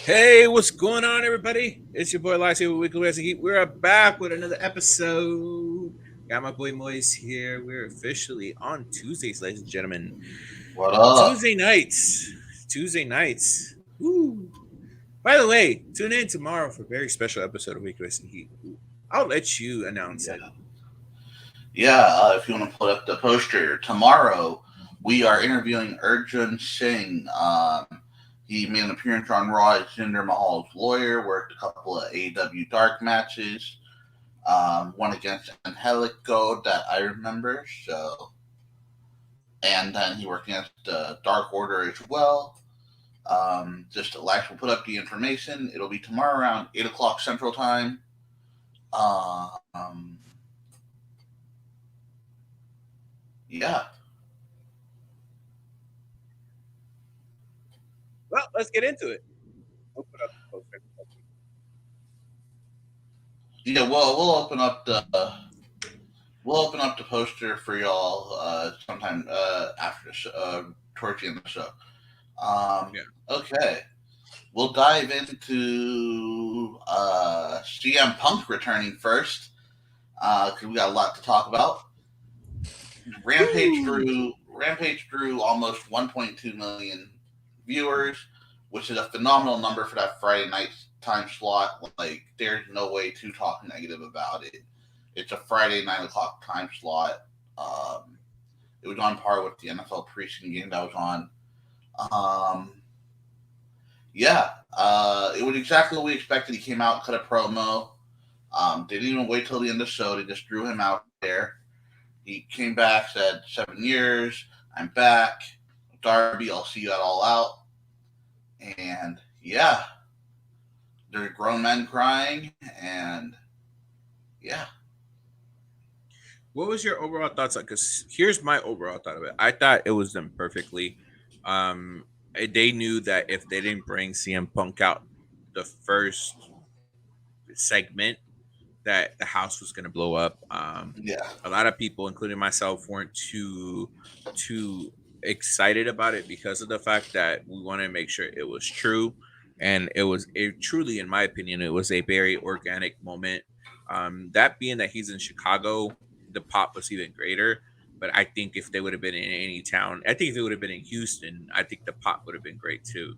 Hey, what's going on, everybody? It's your boy Lars here with Weekly Wrestling Geek. We're back with another episode. Got my boy Moise here. We're officially on Tuesdays, ladies and gentlemen. What up? Tuesday nights. Tuesday nights. Woo. By the way, tune in tomorrow for a very special episode of Weekly Wrestling Geek. I'll let you announce Yeah, it. if you want to put up the poster tomorrow, we are interviewing Arjun Singh. He made an appearance on Raw as Jinder Mahal's lawyer. Worked a couple of AEW Dark matches. One against Angelico that I remember. And then he worked against Dark Order as well. Just Lex will put up the information. It'll be tomorrow around 8 o'clock Central Time. Um, yeah. Well, let's get into it. We'll put up the poster. Yeah, well, we'll open up the poster for y'all sometime after the show, towards the end of the show. Yeah. Okay, we'll dive into CM Punk returning first because we got a lot to talk about. Woo. Rampage drew almost 1.2 million viewers, which is a phenomenal number for that Friday night time slot. Like, there's no way to talk negative about it. It's a Friday 9 o'clock time slot. Um, it was on par with the NFL preseason game that was on. Um, it was exactly what we expected. He came out, cut a promo. They didn't even wait till the end of the show. They just drew him out there. He came back, said, 7 years, I'm back. Darby, I'll see you at All Out. And yeah, there's grown men crying, and yeah. What was your overall thoughts on? Because here's my overall thought of it. I thought it was done perfectly. They knew that if they didn't bring CM Punk out the first segment, that the house was going to blow up. Yeah. A lot of people, including myself, weren't too excited about it because of the fact that we wanted to make sure it was true, and it truly, in my opinion, it was a very organic moment. That being that he's in Chicago, the pop was even greater. But I think if they would have been in any town, I think if it would have been in Houston, I think the pop would have been great too.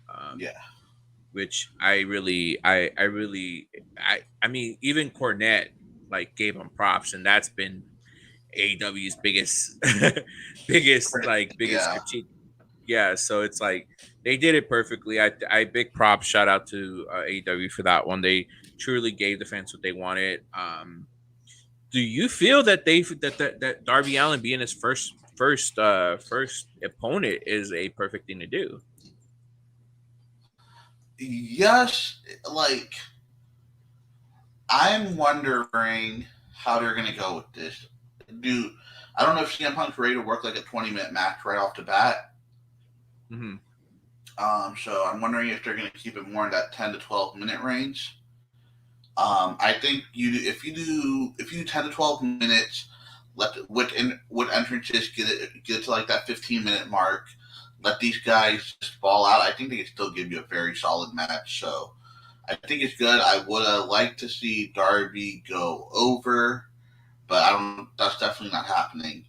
Um, Yeah. which I mean, even Cornette like gave him props, and that's been AEW's biggest biggest Yeah. critique. Yeah, so it's like they did it perfectly. I big props, shout out to AEW for that one. They truly gave the fans what they wanted. Do you feel that that Darby Allen being his first opponent is a perfect thing to do? Yes, like, I'm wondering how they're going to go with this. Do I don't know if CM Punk's ready to work like a 20-minute match right off the bat. Hmm. So I'm wondering if they're going to keep it more in that 10 to 12 minute range. I think if you do 10 to 12 minutes, with entrances get to like that 15-minute mark. Let these guys just ball out. I think they can still give you a very solid match. So I think it's good. I would have liked to see Darby go over, but I don't. That's definitely not happening.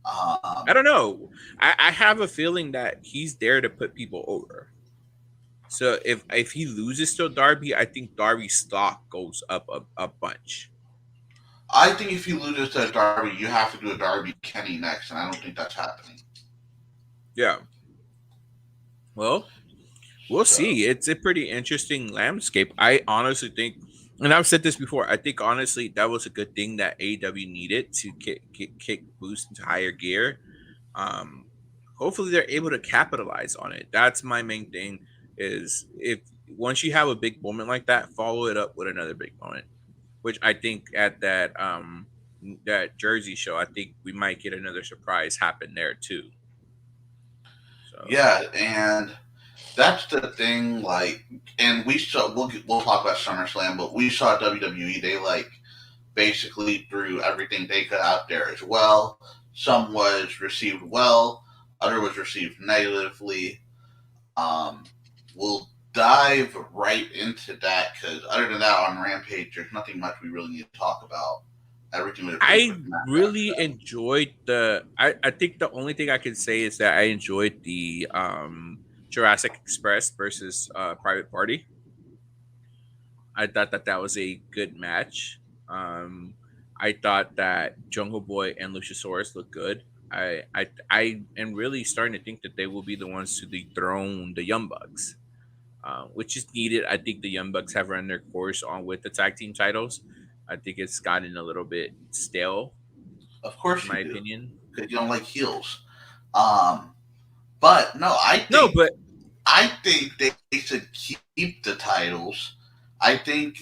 I Um, don't know. I have a feeling that he's there to put people over. So if he loses to Darby, I think Darby's stock goes up a bunch. I think if you lose to Darby, you have to do a Darby Kenny next, and I don't think that's happening. Yeah. Well, we'll So see. It's a pretty interesting landscape. I honestly think, and I've said this before, I think honestly that was a good thing that AEW needed to kick boost into higher gear. Um, Hopefully they're able to capitalize on it. That's my main thing. Is if once you have a big moment like that, follow it up with another big moment. Which I think at that Jersey show, I think we might get another surprise happen there too. So yeah, and that's the thing. Like, and we'll talk about SummerSlam, but we saw WWE. They like basically threw everything they could out there as well. Some was received well, other was received negatively. Um, we'll dive right into that because other than that, on Rampage, there's nothing much we really need to talk about. Everything was a pretty I quick match after really that. enjoyed the. I think the only thing I can say is that I enjoyed the Jurassic Express versus Private Party. I thought that that was a good match. Um, I thought that Jungle Boy and Luchasaurus looked good. I am really starting to think that they will be the ones to dethrone the Young Bucks, which is needed. I think the Young Bucks have run their course on with the tag team titles. I think it's gotten a little bit stale, Of in course you my do opinion. because you don't like heels. Um, but no, No, but I think they should keep the titles. I think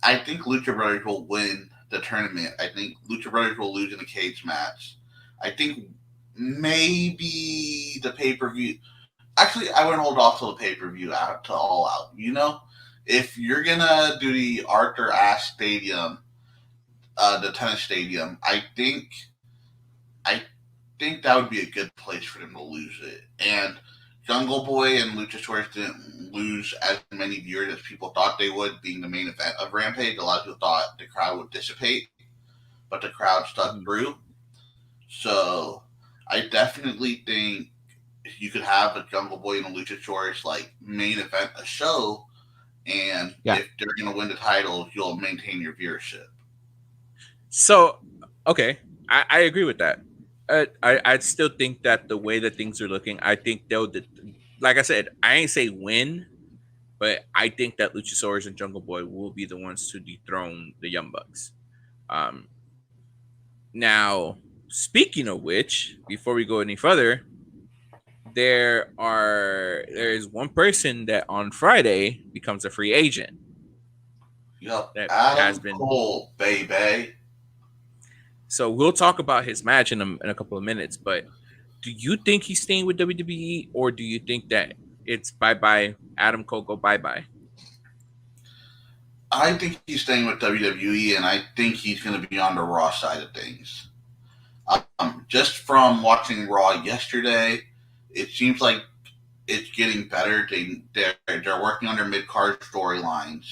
I think Lucha Brothers will win the tournament. I think Lucha Brothers will lose in a cage match. I think maybe the pay per view. Actually, I would hold off till the pay per view out to All Out. You know, if you're gonna do the Arthur Ashe Stadium, the tennis stadium, I think that would be a good place for them to lose it. And Jungle Boy and Luchasaurus didn't lose as many viewers as people thought they would, being the main event of Rampage. A lot of people thought the crowd would dissipate, but the crowd stuck mhm, through. So I definitely think you could have a Jungle Boy and a Luchasaurus like main event a show, and yeah. if they're gonna win the titles, you'll maintain your viewership. So okay, I agree with that. I still think that the way that things are looking, I think like I said, I ain't say win, but I think that Luchasaurus and Jungle Boy will be the ones to dethrone the Young Bucks. Um, Now, speaking of which, before we go any further, there is one person that on Friday becomes a free agent Yup, that has Adam been. Cole, baby. So we'll talk about his match in a couple of minutes. But do you think he's staying with WWE, or do you think that it's bye bye Adam Cole, go bye bye? I think he's staying with WWE, and I think he's going to be on the Raw side of things. Just from watching Raw yesterday, it seems like it's getting better. They're working on their mid card storylines.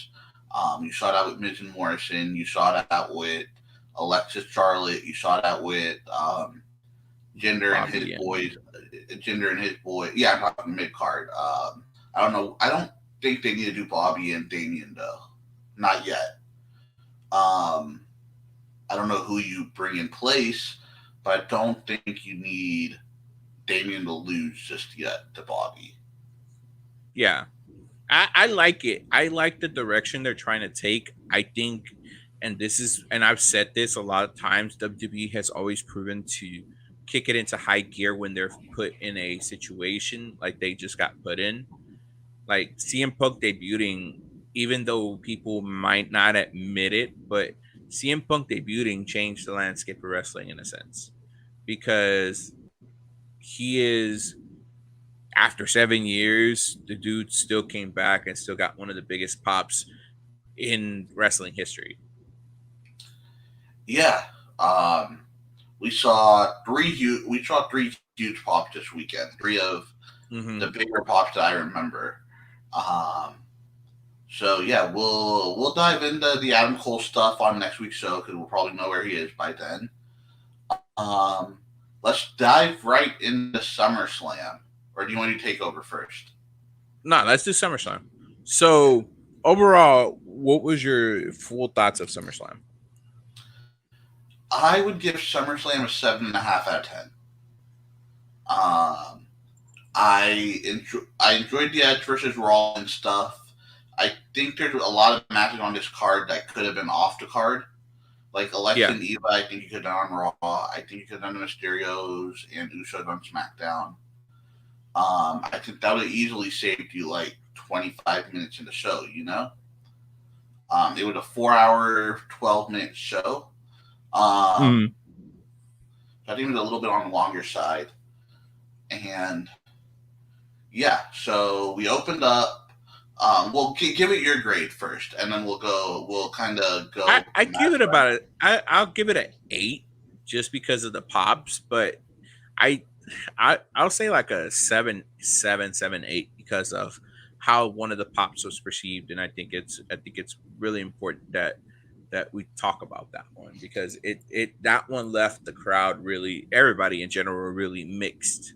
You saw that with Miz and Morrison. You saw that with Alexis Charlotte. You saw that with Jinder and his Bobby and boys. Jinder and his boy. Yeah, I'm talking mid card. I don't know. I don't think they need to do Bobby and Damien though. Not yet. Um, I don't know who you bring in place, but I don't think you need Damien to lose just yet to Bobby. yeah, I like it. I like the direction they're trying to take. I think, and I've said this a lot of times, WWE has always proven to kick it into high gear when they're put in a situation like they just got put in. Like CM Punk debuting, even though people might not admit it, but CM Punk debuting changed the landscape of wrestling in a sense because he is after 7 years, the dude still came back and still got one of the biggest pops in wrestling history. Yeah, um, we saw three huge pops this weekend. Three of Hmm. the bigger pops that I remember. Um, so yeah, we'll dive into the Adam Cole stuff on next week's show because we'll probably know where he is by then. Um, let's dive right into SummerSlam, or do you want to take over first? No, let's do SummerSlam. So overall, what was your full thoughts of SummerSlam? I would give SummerSlam a 7.5 out of 10. Um, I enjoyed the Edge versus Rollins stuff. I think there's a lot of matches on this card that could have been off the card. Like Alexa Yeah. and Eva, I think you could have done on Raw. I think you could have done the Mysterios and Usos on SmackDown. I think that would have easily saved you like 25 minutes in the show, you know? It was a 4 hour, 12-minute show. Um, Mm. so I think it was a little bit on the longer side. And yeah, so we opened up. Well, give it your grade first, and then we'll go. We'll kind of I, go I match give it by about a I'll give it an 8 just because of the pops, but I I'll say like a 7, 7, 7, 8 because of how one of the pops was perceived, and I think it's really important that we talk about that one because it that one left the crowd really, everybody in general really mixed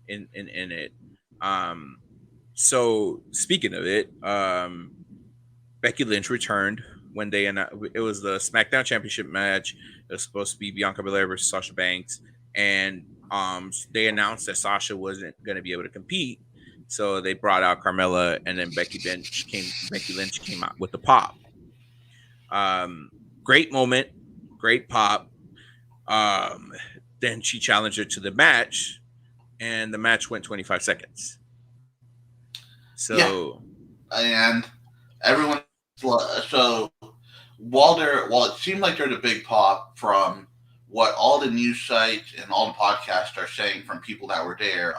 in it. Um, so speaking of it, Becky Lynch returned when it was the SmackDown Championship match. It was supposed to be Bianca Belair versus Sasha Banks, and they announced that Sasha wasn't going to be able to compete, so they brought out Carmella, and then Becky Lynch came out with the pop. Um, Great moment, great pop. Um, then she challenged her to the match, and the match went 25 seconds. Yeah, So and everyone. So while it seemed like there's a big pop from what all the news sites and all the podcasts are saying from people that were there,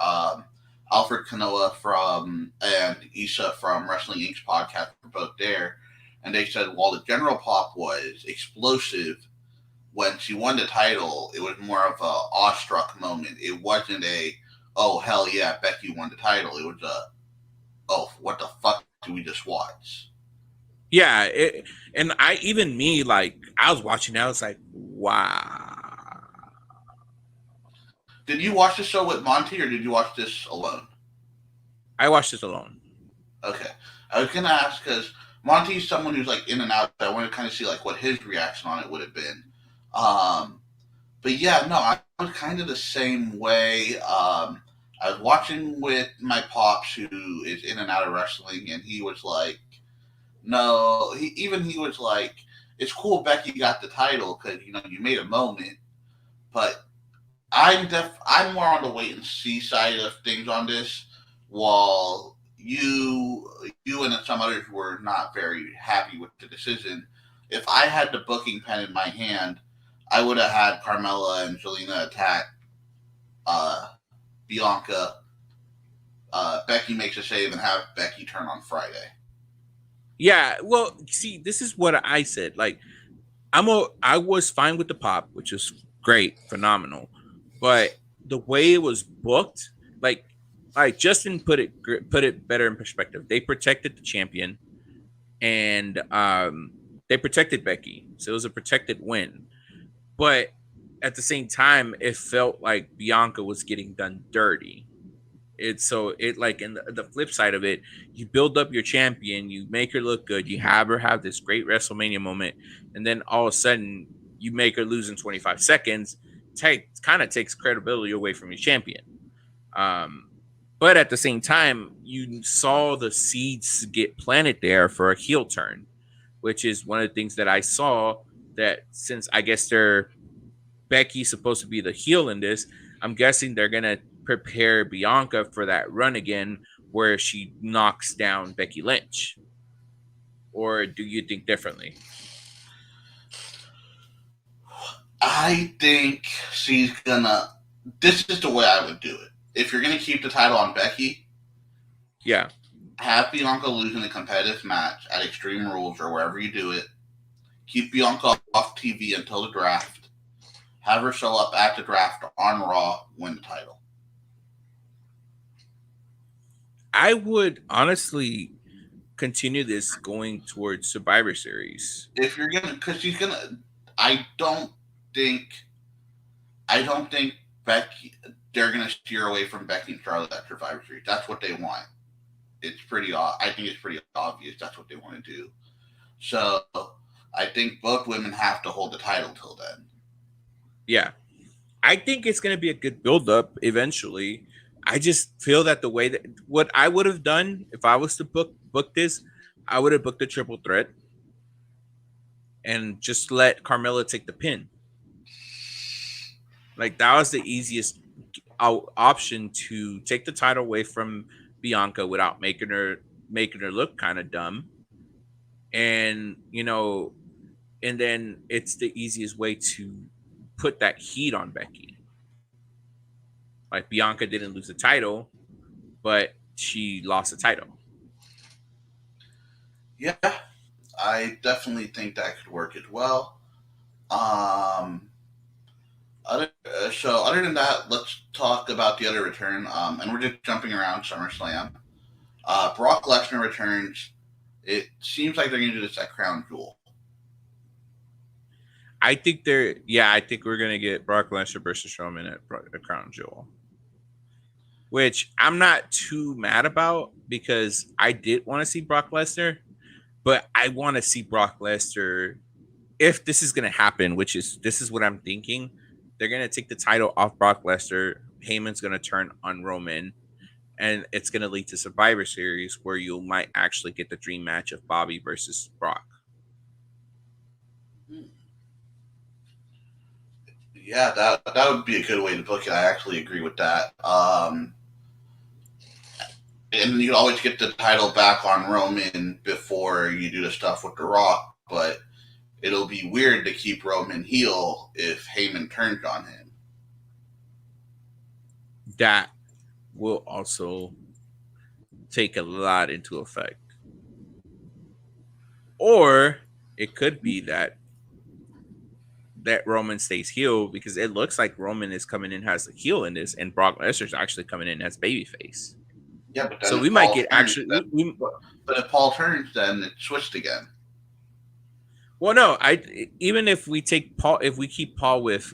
Alfred Kanoa from and Issa from Wrestling Inc.'s podcast were both there, and they said while the general pop was explosive when she won the title, it was more of a awestruck moment. It wasn't a oh hell yeah Becky won the title. It was a oh what the fuck do we just watch? yeah, and I even me like I was watching, I was like, wow. Did you watch the show with Monty or did you watch this alone? I watched this alone. Okay, I was gonna ask because Monty's someone who's like in and out. I want to kind of see like what his reaction on it would have been. Um, but yeah, no, I was kind of the same way. I was watching with my pops who is in and out of wrestling, and he was like, "No," he was like, "It's cool, Becky got the title because you made a moment." But I'm more on the wait and see side of things on this, while you and some others were not very happy with the decision. If I had the booking pen in my hand, I would have had Carmella and Zelina attack uh, Bianca. Becky makes a save and have Becky turn on Friday. Yeah, well, see, this is what I said. Like, I was fine with the pop, which is great, phenomenal, but the way it was booked, like, Justin put it better in perspective. They protected the champion, and they protected Becky, so it was a protected win. But at the same time, it felt like Bianca was getting done dirty. It's so it like in the flip side of it, you build up your champion, you make her look good, you have her have this great WrestleMania moment, and then all of a sudden you make her lose in 25 seconds. Kind of takes credibility away from your champion. Um, but at the same time, you saw the seeds get planted there for a heel turn, which is one of the things that I saw. That since I guess Becky's supposed to be the heel in this, I'm guessing they're gonna prepare Bianca for that run again where she knocks down Becky Lynch. Or do you think differently? I think she's gonna. This is the way I would do it. If you're gonna keep the title on Becky, Yeah. have Bianca lose in a competitive match at Extreme Rules or wherever you do it. Keep Bianca off TV until the draft. Have her show up at the draft on Raw, win the title. I would honestly continue this going towards Survivor Series. If you're gonna, because she's gonna, I don't think, I don't think Becky, they're gonna steer away from Becky and Charlotte at Survivor Series. That's what they want. It's pretty, I think it's pretty obvious that's what they want to do. So I think both women have to hold the title till then. Yeah. I think it's going to be a good build up eventually. I just feel that the way that what I would have done if I was to book this, I would have booked a triple threat and just let Carmella take the pin. Like that was the easiest option to take the title away from Bianca without making her look kind of dumb. And and then it's the easiest way to put that heat on Becky. Like Bianca didn't lose the title, but she lost the title. Yeah, I definitely think that could work as well. Um, other than that, let's talk about the other return. And we're just jumping around SummerSlam. Brock Lesnar returns. It seems like they're going to do this at Crown Jewel. I think I think we're gonna get Brock Lesnar versus Roman at Crown Jewel, which I'm not too mad about because I did want to see Brock Lesnar, but I want to see Brock Lesnar if this is gonna happen, which is this is what I'm thinking. They're gonna take the title off Brock Lesnar. Heyman's gonna turn on Roman, and it's gonna lead to Survivor Series where you might actually get the dream match of Bobby versus Brock. Yeah, that would be a good way to book it. I actually agree with that. And you always get the title back on Roman before you do the stuff with The Rock, but it'll be weird to keep Roman heel if Heyman turns on him. That will also take a lot into effect. Or it could be that Roman stays heel because it looks like Roman is coming in as a heel in this, and Brock Lesnar's actually coming in as babyface. Yeah, but then So if we might Paul get turns, actually. but if Paul turns, then it's switched again. Well, no, even if we take Paul, if we keep Paul with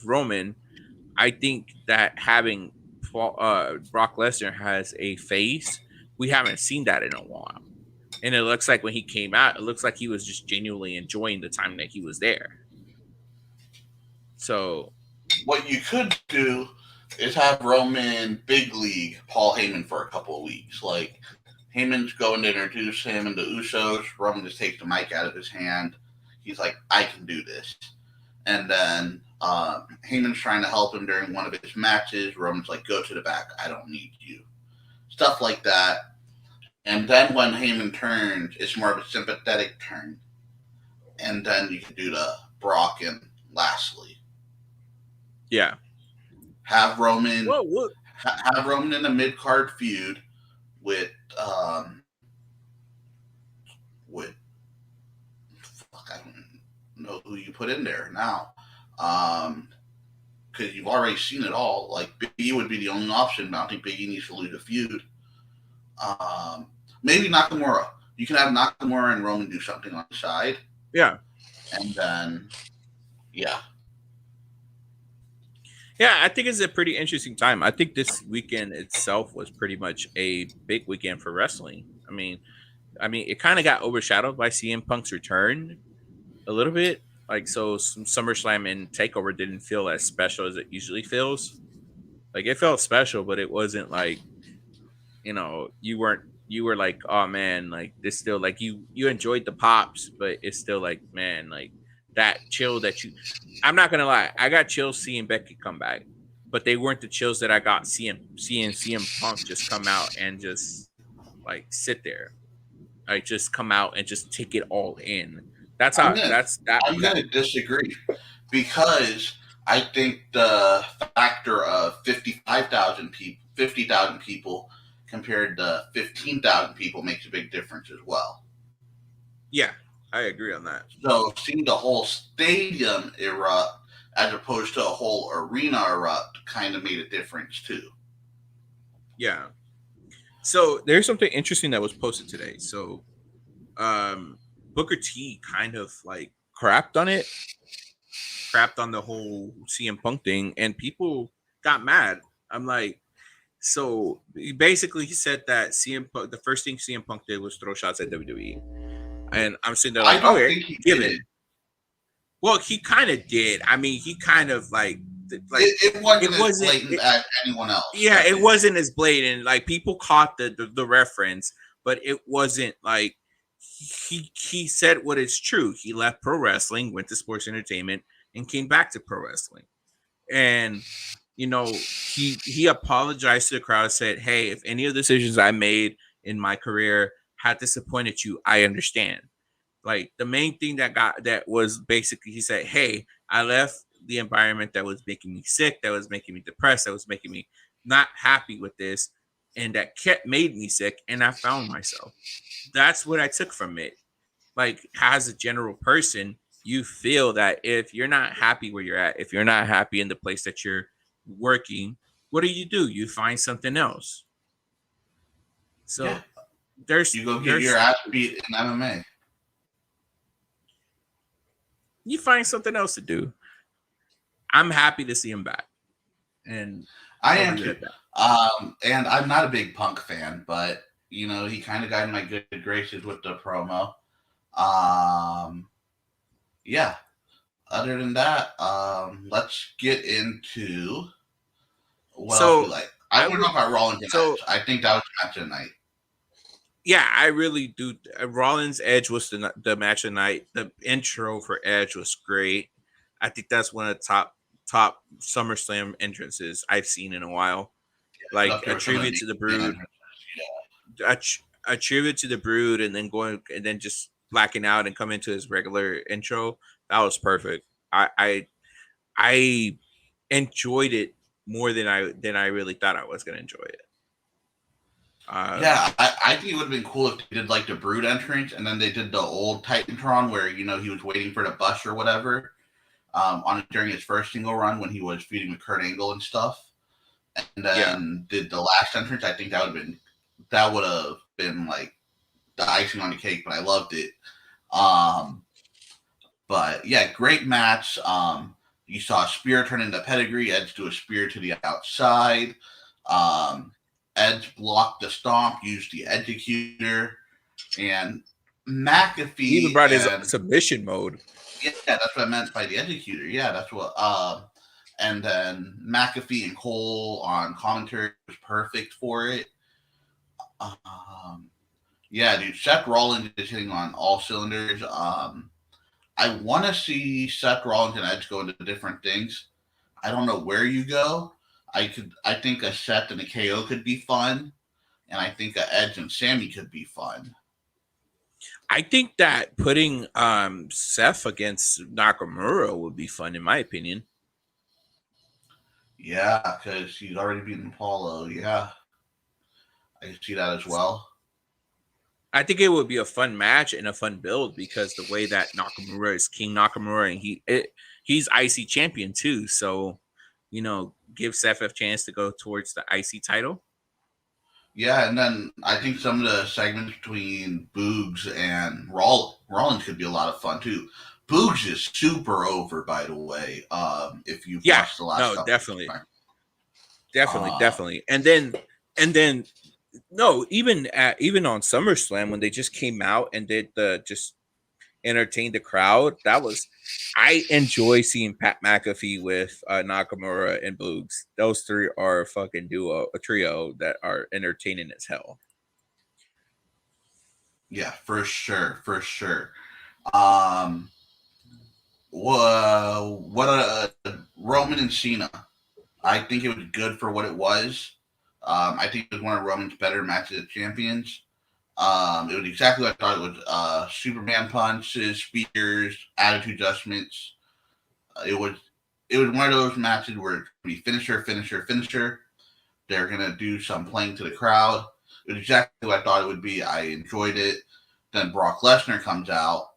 Roman, I think that having Brock Lesnar has a face, we haven't seen that in a while. And it looks like when he came out, it looks like he was just genuinely enjoying the time that he was there. So What you could do is have Roman big league Paul Heyman for a couple of weeks. Like Heyman's going to introduce him and the Usos. Roman just takes the mic out of his hand. He's like, I can do this. And then Heyman's trying to help him during one of his matches. Roman's like, go to the back. I don't need you. Stuff like that. And then when Heyman turns, it's more of a sympathetic turn. And then you can do the Brock and Lashley. yeah. Have Roman Well, what? have Roman in a mid card feud with with fuck, I don't know who you put in there now. Because you've already seen it all. Like Big E would be the only option. I don't think Big E needs to lose a feud. Um, Maybe Nakamura. You can have Nakamura and Roman do something on the side, Yeah. and then yeah, Yeah, I think it's a pretty interesting time. I think this weekend itself was pretty much a big weekend for wrestling. I mean, it kind of got overshadowed by CM Punk's return a little bit. Like, so some SummerSlam and Takeover didn't feel as special as it usually feels. Like, it felt special, but it wasn't like you were like, oh man, like this still like you enjoyed the pops, but it's still like, man, like that chill that you. I'm not gonna lie, I got chills seeing Becky come back, but they weren't the chills that I got seeing CM Punk just come out and just like sit there, like just come out and just take it all in. That's I'm how gonna that's that I'm that gonna disagree because I think the factor of 50,000 people compared to 15,000 people makes a big difference as well. yeah, I agree on that. So seeing the whole stadium erupt as opposed to a whole arena erupt kind of made a difference too. Yeah. So there's something interesting that was posted today. So Booker T kind of like crapped on the whole CM Punk thing, and people got mad. I'm like, so basically, he said that CM Punk, the first thing CM Punk did was throw shots at WWE, and I'm sitting there I like, don't okay, think he did it. given. Well, he kind of did. I mean, he kind of like It wasn't it as wasn't. blatant as anyone else. Yeah, it wasn't as blatant. Like people caught the reference, but it wasn't like he said what is true. He left pro wrestling, went to sports entertainment, and came back to pro wrestling. And he apologized to the crowd, said, "Hey, if any of the decisions I made in my career had disappointed you, I understand." Like the main thing that was basically he said, "Hey, I left the environment that was making me sick, that was making me depressed, that was making me not happy with this, and that kept made me sick, and I found myself." That's what I took from it. Like as a general person, you feel that if you're not happy where you're at, if you're not happy in the place that you're working, what do? You find something else. Yeah, So there's you go get your there's ass beat in MMA. you find something else to do. I'm happy to see him back, and I I'll am leave it too. at that. And I'm not a big Punk fan, but he kind of got in my good graces with the promo. Um, yeah. Other than that, let's get into what else we So like. I I want to talk would. about Rollins and So Edge. I think that was the match of the night. yeah, I really do. Rollins Edge was the match of the night. The intro for Edge was great. I think that's one of the top SummerSlam entrances I've seen in a while. It's Like up a there with some of tribute the to the main Brood, entrances. a tribute to the Brood, and then going and then just blacking out and coming to his regular intro. That was perfect. I enjoyed it more than I really thought I was gonna enjoy it. Yeah, I think it would have been cool if they did like the Brood entrance and then they did the old Titantron where he was waiting for the bus or whatever on during his first single run when he was feuding with Kurt Angle and stuff, and Yeah, then did the last entrance. I think that would have been like the icing on the cake, but I loved it. Um, but yeah, great match. You saw a spear turn into pedigree. Edge do a spear to the outside. Um, Edge blocked the stomp, used the executor, and he even McAfee brought his and submission mode. yeah, that's what I meant by the executor. Yeah, that's what. And then McAfee and Cole on commentary was perfect for it. Um, yeah, dude, Seth Rollins is hitting on all cylinders. I want to see Seth Rollins and Edge go into different things. I don't know where you go. I think a Seth and a KO could be fun, and I think a Edge and Sammy could be fun. I think that putting Seth against Nakamura would be fun, in my opinion. Yeah, because he's already beaten Paulo. Yeah, I can see that as well. I think it would be a fun match and a fun build because the way that Nakamura is King Nakamura and he's IC champion too. So, give Seth a chance to go towards the IC title. Yeah, and then I think some of the segments between Boogs and Rollins could be a lot of fun too. Boogs is super over, by the way. If you've Yeah, watched the last no, couple definitely, of definitely, uh, definitely. And then, no, even on SummerSlam when they just came out and did the just entertain the crowd. I enjoy seeing Pat McAfee with Nakamura and Boogs. Those three are a fucking a trio that are entertaining as hell. yeah, for sure, for sure. Um, what Roman and Cena? I think it was good for what it was. I think it was one of Roman's better matches of champions. It was exactly what I thought it was. Superman punches, spears, attitude adjustments. It was one of those matches where it's gonna be finisher, finisher, finisher. They're gonna do some playing to the crowd. It was exactly what I thought it would be. I enjoyed it. Then Brock Lesnar comes out,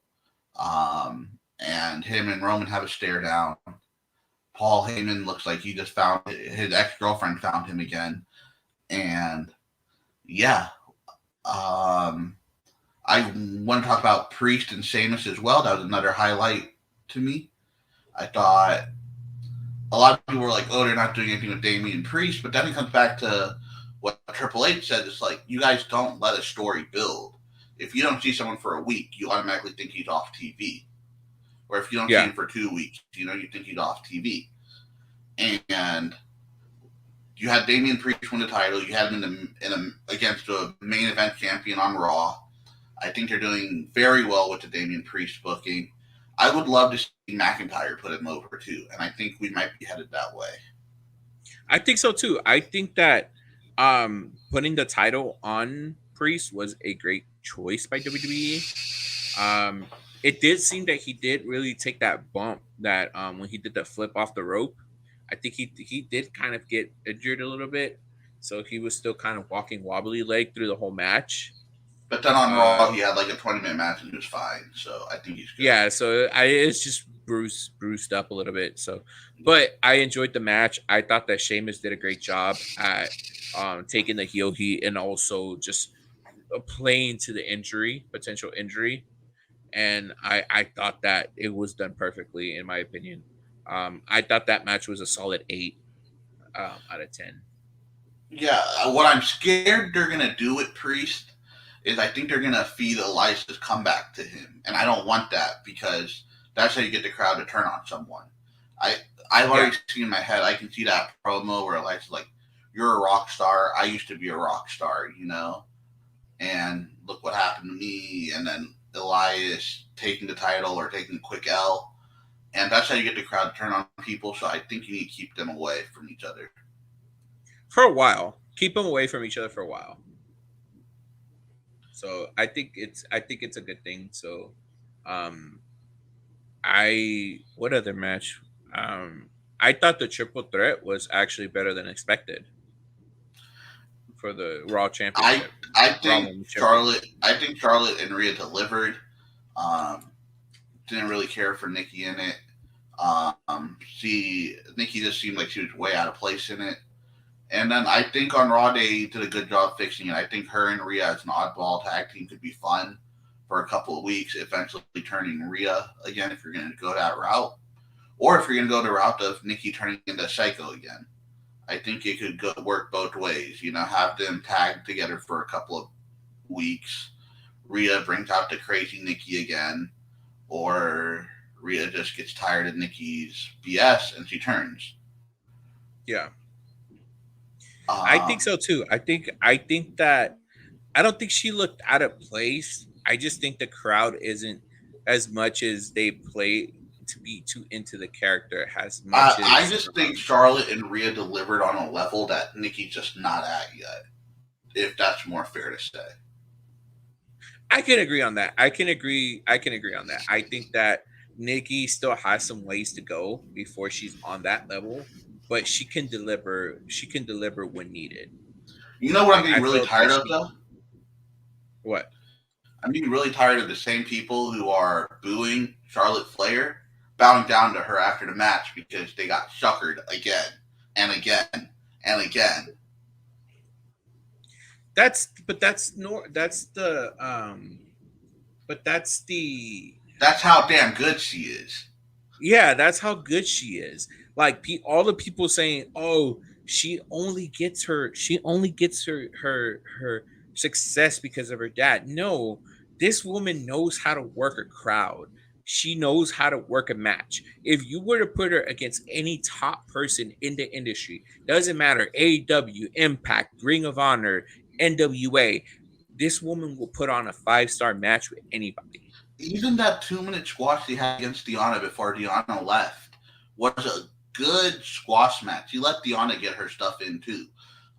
and him and Roman have a stare down. Paul Heyman looks like he just found his ex girlfriend found him again, and yeah, um, I want to talk about Priest and Sheamus as well. That was another highlight to me. I thought a lot of people were like, "Oh, they're not doing anything with Damian Priest," but then it comes back to what Triple H said. It's like you guys don't let a story build. If you don't see someone for a week, you automatically think he's off TV. Or if you don't see Yeah, him for 2 weeks, you think he's off TV. And you had Damian Priest win the title. You had him against a main event champion on Raw. I think they're doing very well with the Damian Priest booking. I would love to see McIntyre put him over too, and I think we might be headed that way. I think so too. I think that putting the title on Priest was a great choice by WWE. Um, it did seem that he did really take that bump that when he did the flip off the rope. I think he did kind of get injured a little bit, so he was still kind of walking wobbly leg through the whole match. But then on Raw, Um, he had like a 20-minute match and he was fine, so I think he's good. yeah, so it's just bruised up a little bit. So, but I enjoyed the match. I thought that Sheamus did a great job at taking the heel heat and also just playing to the injury, potential injury, and I thought that it was done perfectly in my opinion. I thought that match was a solid 8 out of 10. Yeah, what I'm scared they're gonna do with Priest is I think they're gonna feed Elias's comeback to him, and I don't want that because that's how you get the crowd to turn on someone. I I've Yeah, already seen in my head. I can see that promo where Elias is like, "You're a rock star. I used to be a rock star, and look what happened to me." And then Elias taking the title or taking a quick L, and that's how you get the crowd to turn on people. So I think you need to keep them away from each other. for a while. Keep them away from each other for a while. So I think it's a good thing. So, um, I what other match? Um, I thought the triple threat was actually better than expected for the Raw I Championship, I Raw think Women's Charlotte. Championship. I think Charlotte and Rhea delivered. Um, didn't really care for Nikki in it. Nikki just seemed like she was way out of place in it. And then I think on Raw they did a good job fixing it. I think her and Rhea as an oddball tag team could be fun for a couple of weeks, eventually turning Rhea again if you're going to go that route. Or if you're going to go the route of Nikki turning into Psycho again. I think it could work both ways. Have them tag together for a couple of weeks. Rhea brings out the crazy Nikki again, or Rhea just gets tired of Nikki's BS and she turns. Yeah, I Um, think so too. I think that I don't think she looked out of place. I just think the crowd isn't as much as they play to be too into the character as much I as just think Charlotte and Rhea delivered on a level that Nikki's just not at yet, if that's more fair to say. I can agree on that. I can agree on that. I think that Nikki still has some ways to go before she's on that level, but she can deliver when needed. You know what I'm Like getting I really felt that tired of, she though? what? I'm getting really tired of the same people who are booing Charlotte Flair bowing down to her after the match because they got suckered again and again and again. That's the That's how damn good she is. yeah, that's how good she is. Like all the people saying, "Oh, she only gets her success because of her dad." No, this woman knows how to work a crowd. She knows how to work a match. If you were to put her against any top person in the industry, doesn't matter, AEW, Impact, Ring of Honor, NWA, this woman will put on a five-star match with anybody. Even that 2 minute squash he had against Deanna before Deanna left was a good squash match. He let Deanna get her stuff in too.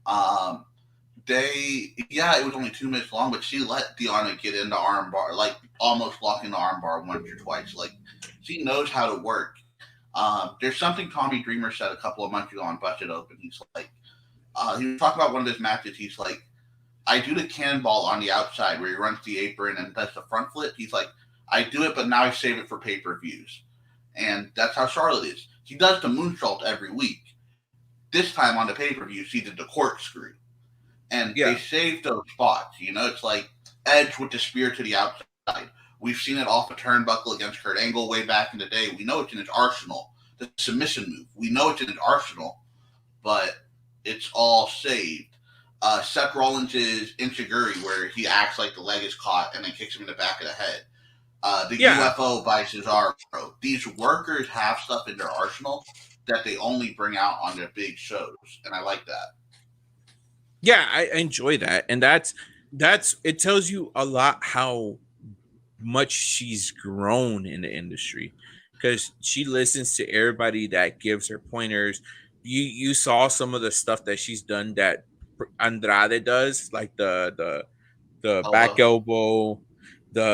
Um, yeah, it was only 2 minutes long, but she let Deanna get into armbar, like almost locking the armbar once or twice. Like she knows how to work. There's something Tommy Dreamer said a couple of months ago on Busted Open. He's like, he was talking about one of his matches. He's like, I do the cannonball on the outside where he runs the apron and does the front flip. He's like, I do it, but now I save it for pay per views. And that's how Charlotte is. She does the moonsault every week. This time on the pay per view, she did the corkscrew. And they Yeah, saved those spots. It's like Edge with the spear to the outside. We've seen it off a turnbuckle against Kurt Angle way back in the day. We know it's in his arsenal. The submission move. We know it's in his arsenal, but it's all saved. Seth Rollins' Inchiguri, where he acts like the leg is caught and then kicks him in the back of the head. The yeah, UFO by Cesaro. These workers have stuff in their arsenal that they only bring out on their big shows, and I like that. yeah. I enjoy that, and that's it. Tells you a lot how much she's grown in the industry because she listens to everybody that gives her pointers. You saw some of the stuff that she's done that Andrade does, like the back Elbow, elbow,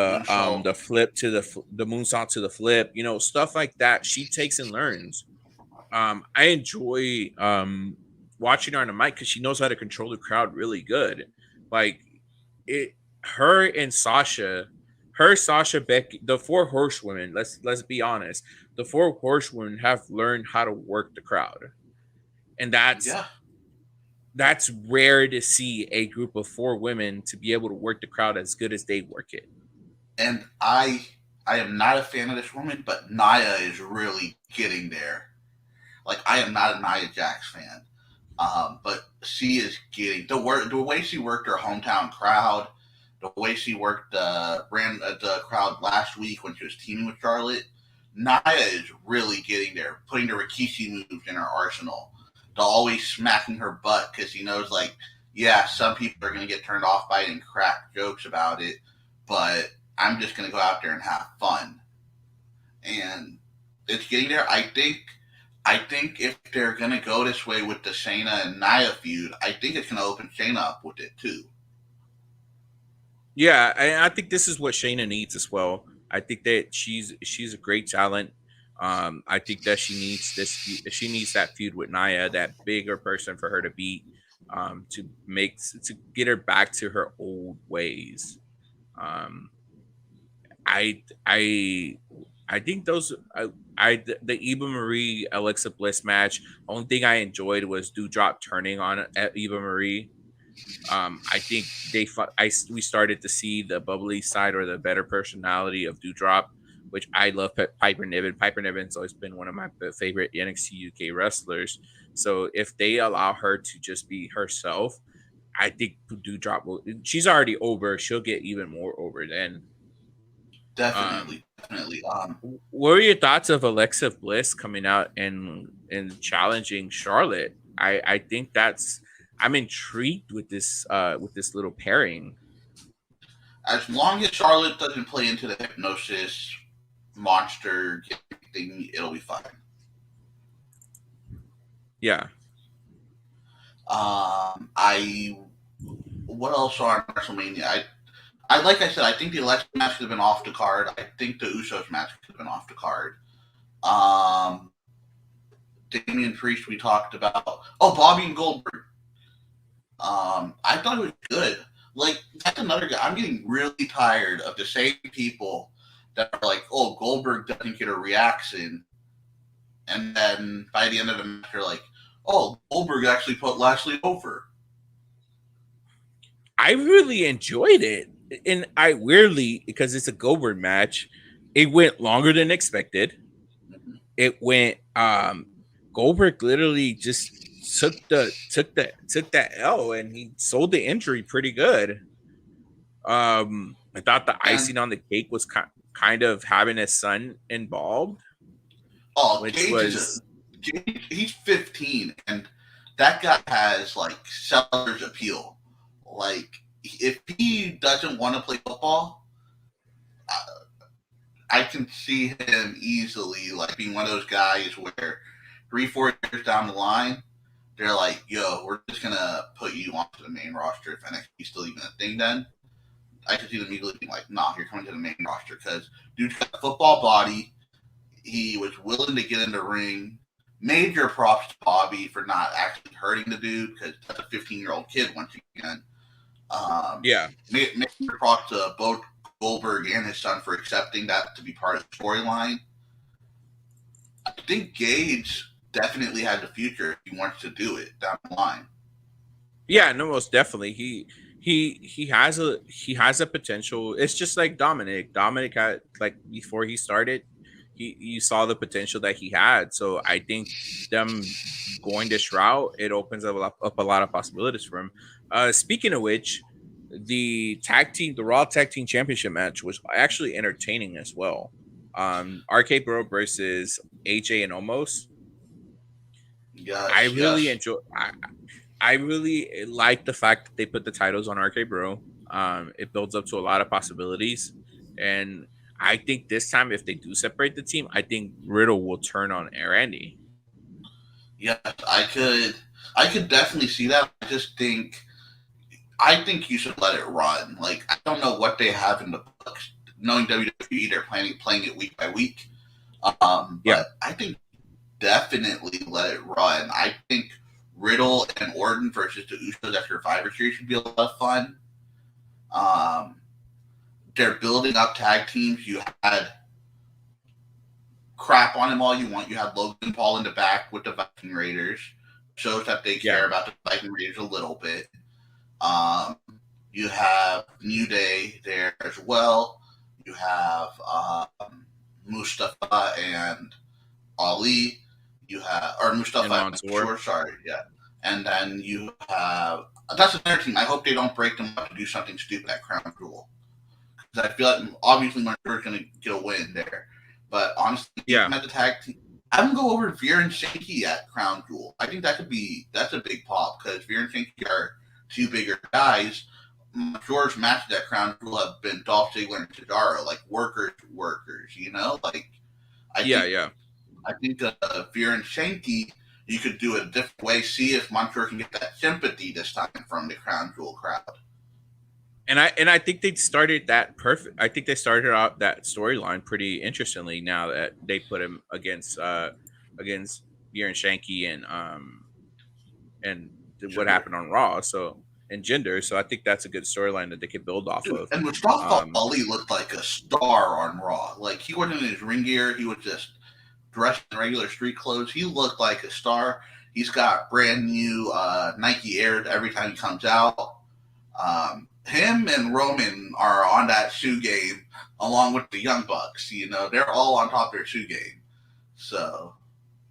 moonsault. the flip to the moonsault to the flip, stuff like that. She takes and learns. I enjoy watching her on the mic because she knows how to control the crowd really good. Like it, her and Sasha Becky, the four horsewomen. Let's be honest, the four horsewomen have learned how to work the crowd, and that's Yeah. That's rare to see a group of four women to be able to work the crowd as good as they work it. And I am not a fan of this woman, but Naya is really getting there. Like I am not a Nia Jax fan, but she is getting the way she worked her hometown crowd, the way she worked the crowd last week when she was teaming with Charlotte. Naya is really getting there, putting the Rikishi moves in her arsenal, the always smacking her butt because she knows like yeah, some people are gonna get turned off by it and crack jokes about it, but I'm just gonna go out there and have fun, and it's getting there. I think if they're gonna go this way with the Shayna and Nia feud, I think it's gonna open Shayna up with it too. Yeah, I think this is what Shayna needs as well. I think that she's a great talent. I think that she needs that feud with Nia, that bigger person for her to beat, to get her back to her old ways. Um, I I I think those the Eva Marie Alexa Bliss match. Only thing I enjoyed was Dewdrop turning on at Eva Marie. I think we started to see the bubbly side or the better personality of Dewdrop, which I love. Piper Niven. Piper Niven's always been one of my favorite NXT UK wrestlers. So if they allow her to just be herself, I think Dewdrop will. She's already over. She'll get even more over then. Um, Definitely, definitely. what were your thoughts of Alexa Bliss coming out and challenging Charlotte? I think that's I'm intrigued with this little pairing. As long as Charlotte doesn't play into the hypnosis monster thing, it'll be fine. Yeah. I what else on WrestleMania? I like I said, I think the Alexa match could have been off the card. I think the Usos match could have been off the card. Um, Damian Priest, we talked about. Oh, Bobby and Goldberg. I thought it was good. Like that's another guy. I'm getting really tired of the same people that are like, "Oh, Goldberg doesn't get a reaction," and then by the end of the match, they're like, "Oh, Goldberg actually put Lashley over." I really enjoyed it. And I weirdly, because it's a Goldberg match, it went longer than expected. Mhm. It went Goldberg literally just took that L and he sold the injury pretty good. I thought the And icing on the cake was kind of having his son involved, oh, which Gage is was he's 15, and that guy has like seller's appeal. Like if he doesn't want to play football, I can see him easily like being one of those guys where 3 4 years down the line, they're like, "Yo, we're just gonna put you onto the main roster if NXT's still even a thing." Then I could see them immediately being like, "Nah, you're coming to the main roster because dude's got a football body. He was willing to get in the ring." Major props to Bobby for not actually hurting the dude because that's a 15-year-old kid once again. Um, yeah. major props to both Goldberg and his son for accepting that to be part of the storyline. I think Gage definitely has a future if he wants to do it down the line. Yeah, no, most definitely. He has a potential. It's just like Dominic. Dominic had like before he started, he you saw the potential that he had. So I think them going this route, it opens up a lot of possibilities for him. Speaking of which, the Raw Tag Team Championship match was actually entertaining as well. RK Bro versus AJ and Omos. I Yes, really yes. enjoy. I really like the fact that they put the titles on RK Bro. It builds up to a lot of possibilities, and I think this time if they do separate the team, I think Riddle will turn on Randy. Yes, I could definitely see that. I think you should let it run. Like I don't know what they have in the books. Knowing WWE, they're playing it week by week. Yeah, But I think definitely let it run. I think Riddle and Orton versus the Usos at Survivor Series should be a lot of fun. Um, they're building up tag teams. You had crap on him all you want. You had Logan Paul in the back with the Viking Raiders. shows that they Yeah. care about the Viking Raiders a little bit. Um, you have New Day there as well. You have Mustafa and Ali. You have or And Mustafa and Mansoor. Shore. Sorry, yeah. And then you have that's another team. I hope they don't break them up to do something stupid at Crown Jewel because I feel like obviously Mansoor is going to get a win there. But honestly, keep Yeah. them at the tag team. I would go over Veer and Shanky at Crown Jewel. I think that's a big pop because Veer and Shanky are two bigger guys. George matches at Crown Jewel have been Dolph Ziggler and Cesaro, like workers, you know? Like I Yeah. think Yeah. I think Veer and Shanky you could do it a different way, see if Montreal can get that sympathy this time from the Crown Jewel crowd. And I think they started that perfect. I think they started out that storyline pretty interestingly. Now that they put him against Bjorn Shanky and what Jinder. happened on Raw. So and Gender. So I think that's a good storyline that they could build off Dude, of. and Mustafa Um, Ali looked like a star on Raw. Like he wasn't in his ring gear; he was just dressed in regular street clothes. He looked like a star. He's got brand new Nike Airs every time he comes out. Him and Roman are on that shoe game along with the Young Bucks. You know, they're all on top of their shoe game. So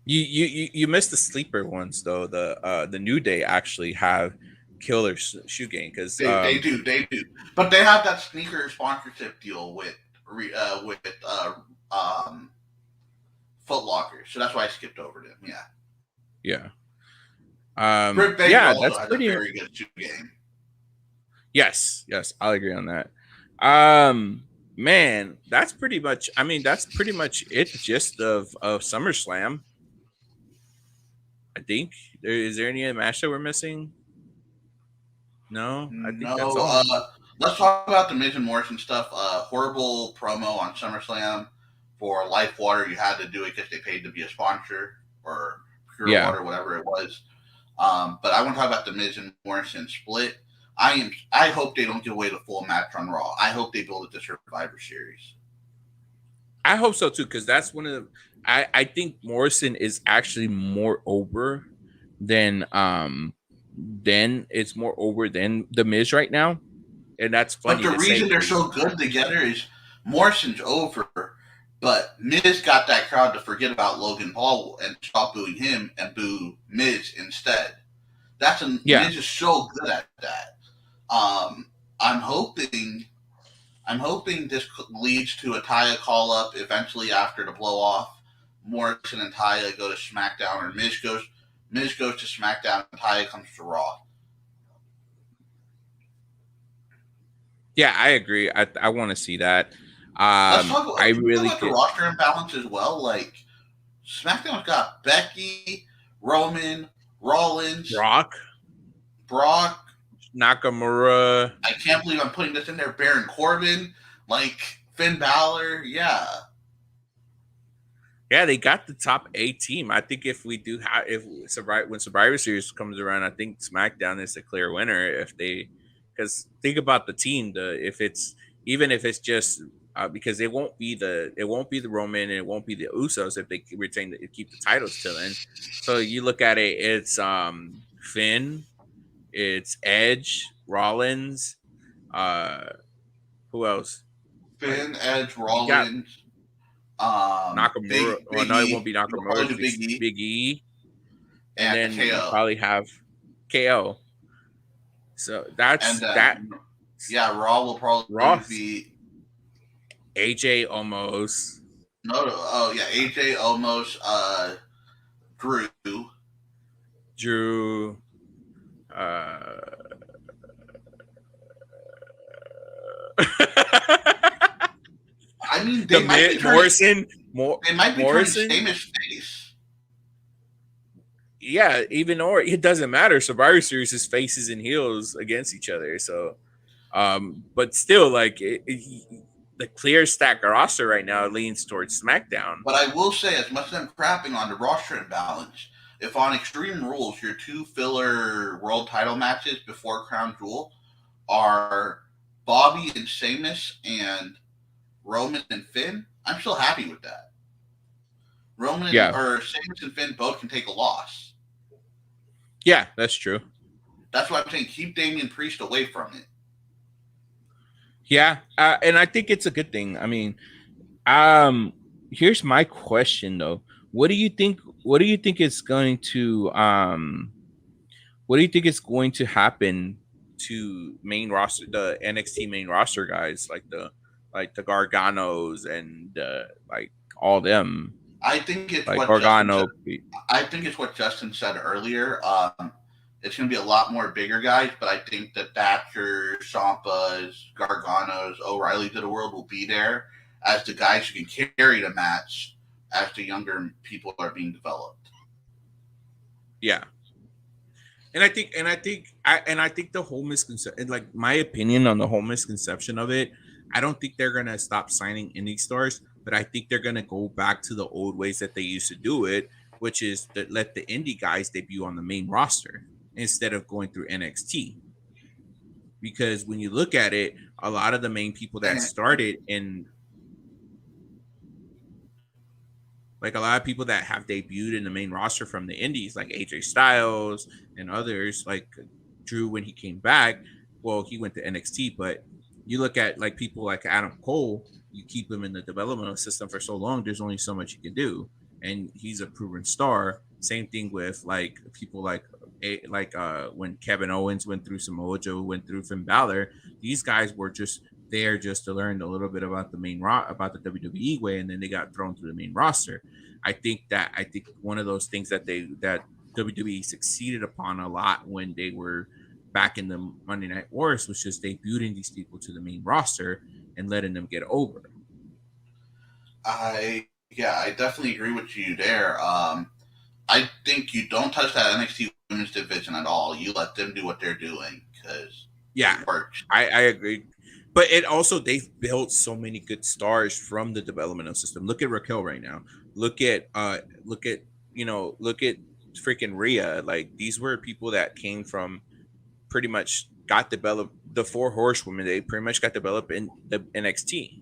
you missed the sleeper ones though. The New Day actually have killer shoe game because they do. But they have that sneaker sponsorship deal with um, Foot Locker, so that's why I skipped over them. Yeah, yeah. Britt Baker Yeah, also that's has a pretty. very good shoe game. Yes, I'll agree on that. Man, that's pretty much. I mean, that's pretty much it. The gist of SummerSlam. I think. Is there any match that we're missing? No, I think that's No, all. let's talk about the Miz and Morrison stuff. Horrible promo on SummerSlam for Life Water. You had to do it because they paid to be a sponsor or Pure Yeah, Water, whatever it was. But I want to talk about the Miz and Morrison split. I hope they don't give away the full match on Raw. I hope they build it to Survivor Series. I hope so too because that's one of the. I think Morrison is actually more over than it's more over than the Miz right now, and that's But funny the to say reason they're because so good together is Morrison's over, but Miz got that crowd to forget about Logan Paul and stop booing him and boo Miz instead. yeah. Miz is so good at that. Um, I'm hoping I'm hoping this leads to a Taya call up eventually after the blow off. Morrison and Taya go to SmackDown, or Miz goes to SmackDown and Taya comes to Raw. Yeah, I agree. I want to see that. Let's talk. I Can we talk really about the could. roster imbalance as well? Like SmackDown's got Becky, Roman, Rollins, Brock, Brock. Nakamura. I can't believe I'm putting this in there. Baron Corbin, like Finn Balor. Yeah, Yeah, they got the top A team. I think if we do have if when Survivor Series comes around, I think SmackDown is the clear winner. If they, because think about the team, the if it's even if it's just because it won't be the Roman and it won't be the Usos if they keep the titles till then. So you look at it, it's Finn, it's Edge, Rollins, uh who else? Like Finn, Edge, you got Rollins, Nakamura. Well, Big no, it won't E. be You'll Nakamura. probably do Big It's E Big E, and and then you KO, probably have KO. So and that then yeah, Raw will probably Ross, be AJ almost, no. Oh yeah, AJ almost Drew. Drew, uh, I mean, the mid Morrison, they might be turning Morrison. Sheamus face. Yeah, even or it doesn't matter. Survivor Series is faces and heels against each other. So, but still, like the clear stack roster right now leans towards SmackDown. But I will say, as much as I'm crapping on the roster imbalance, if on Extreme Rules your two filler world title matches before Crown Jewel are Bobby and Sheamus and Roman and Finn, I'm still happy with that. Yeah, Sheamus and Finn both can take a loss. Yeah, that's true. That's why I'm saying keep Damian Priest away from it. Yeah, and I think it's a good thing. I mean, um, here's my question though. What do you think? What do you think is going to What do you think is going to happen to main roster, the NXT main roster guys, like the Garganos and like all them, I think it's like what Justin said. Gargano? I think it's what Justin said earlier. It's going to be a lot more bigger guys, but I think the Thatcher, Ciampa's, Garganos, O'Reilly's of the world will be there as the guys who can carry the match as the younger people are being developed. Yeah, and I think the whole misconception, like my opinion on the whole misconception of it, I don't think they're gonna stop signing indie stars, but I think they're gonna go back to the old ways that they used to do it, which is that let the indie guys debut on the main roster instead of going through NXT. Because when you look at it, a lot of the main people that And started in, like, a lot of people that have debuted in the main roster from the indies, like AJ Styles and others, like Drew when he came back. Well, he went to NXT, but you look at like people like Adam Cole, you keep him in the developmental system for so long, there's only so much you can do. And he's a proven star. Same thing with like people like when Kevin Owens went through Samoa Joe, went through Finn Balor. These guys were just there just to learn a little bit about the about the WWE way, and then they got thrown through the main roster. I think one of those things that WWE succeeded upon a lot when they were back in the Monday Night Wars was just debuting these people to the main roster and letting them get over. I definitely agree with you there. I think you don't touch that NXT women's division at all. You let them do what they're doing because Yeah, it works. I agree. But it also they've built so many good stars from the developmental system. Look at Raquel right now. Look at look at look at freaking Rhea. Like these were people that came from pretty much got developed, the four horsewomen, they pretty much got developed in the NXT.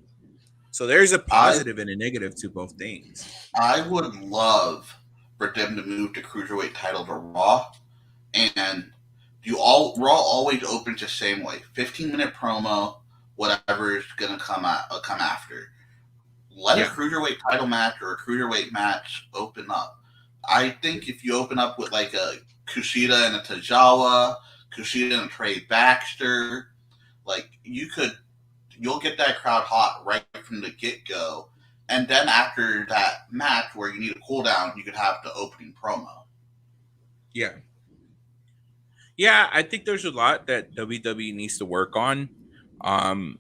So there's a I positive and a negative to both things. I would love for them to move the cruiserweight title to Raw, and you all Raw always opens the same way: 15-minute promo, whatever is gonna come after. Let a Yeah. cruiserweight title match or a cruiserweight match open up. I think if you open up with like a Kushida and a Tajawa, Kushida and a Trey Baxter, like you'll get that crowd hot right from the get go. And then after that match where you need a cool down, you could have the opening promo. Yeah. Yeah, I think there's a lot that WWE needs to work on. Um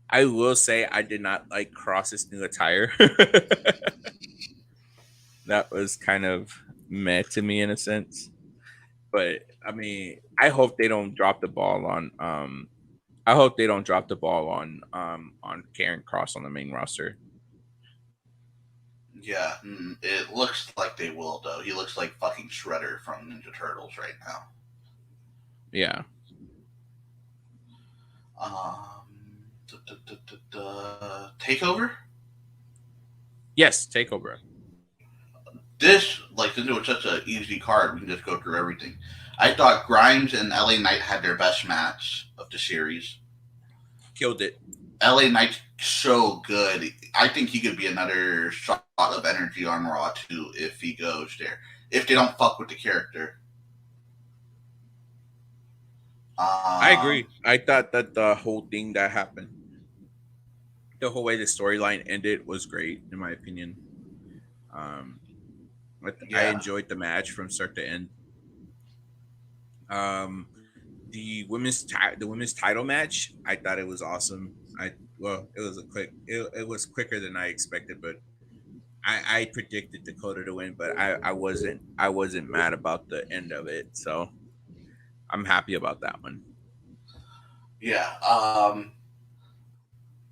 I will say I did not like Cross's new attire. That was kind of meh to me in a sense. But I mean, I hope they don't drop the ball on Karen Cross on the main roster. Yeah, it looks like they will though. He looks like fucking Shredder from Ninja Turtles right now. Yeah. Takeover. Yes, takeover. This like since it was such an easy card, we can just go through everything. I thought Grimes and LA Knight had their best match of the series. Killed it. LA Knight's so good. I think he could be another shot of energy on Raw too if he goes there. If they don't fuck with the character. I Um, agree. I thought that the whole thing that happened, the whole way the storyline ended was great in my opinion. Um I yeah. enjoyed the match from start to end. Um the women's title match, I thought it was awesome. It was it was quicker than I expected, but I predicted Dakota to win, but I wasn't mad about the end of it. So I'm happy about that one. Yeah.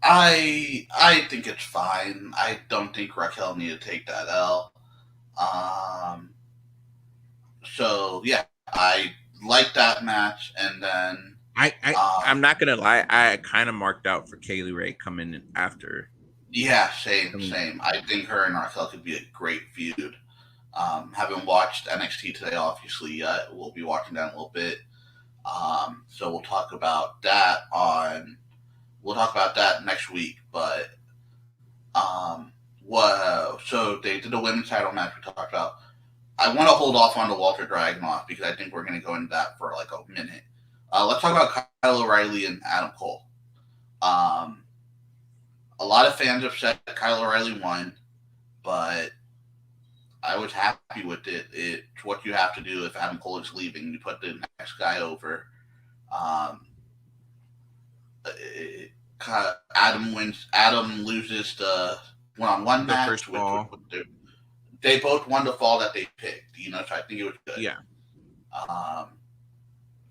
I think it's fine. I don't think Raquel needed to take that L. Um, so yeah, I like that match, and then I'm um, not gonna lie, I kind of marked out for Kaylee Ray coming in after yeah, same, coming. same. I think her and Raquel could be a great feud. Haven't watched NXT today, obviously, yet. We'll be watching that in a little bit. So we'll talk about that next week. But so they did a women's title match we talked about. I want to hold off on the Walter Dragunov because I think we're going to go into that for like a minute. Let's talk about Kyle O'Reilly and Adam Cole. Um, a lot of fans have said that Kyle O'Reilly won, but I was happy with it. It's what you have to do if Adam Cole is leaving. You put the next guy over. Um, it, Adam wins. Adam loses the one-on-one The match, first which ball. they both won the fall that they picked. So I think it was good. Yeah. Um,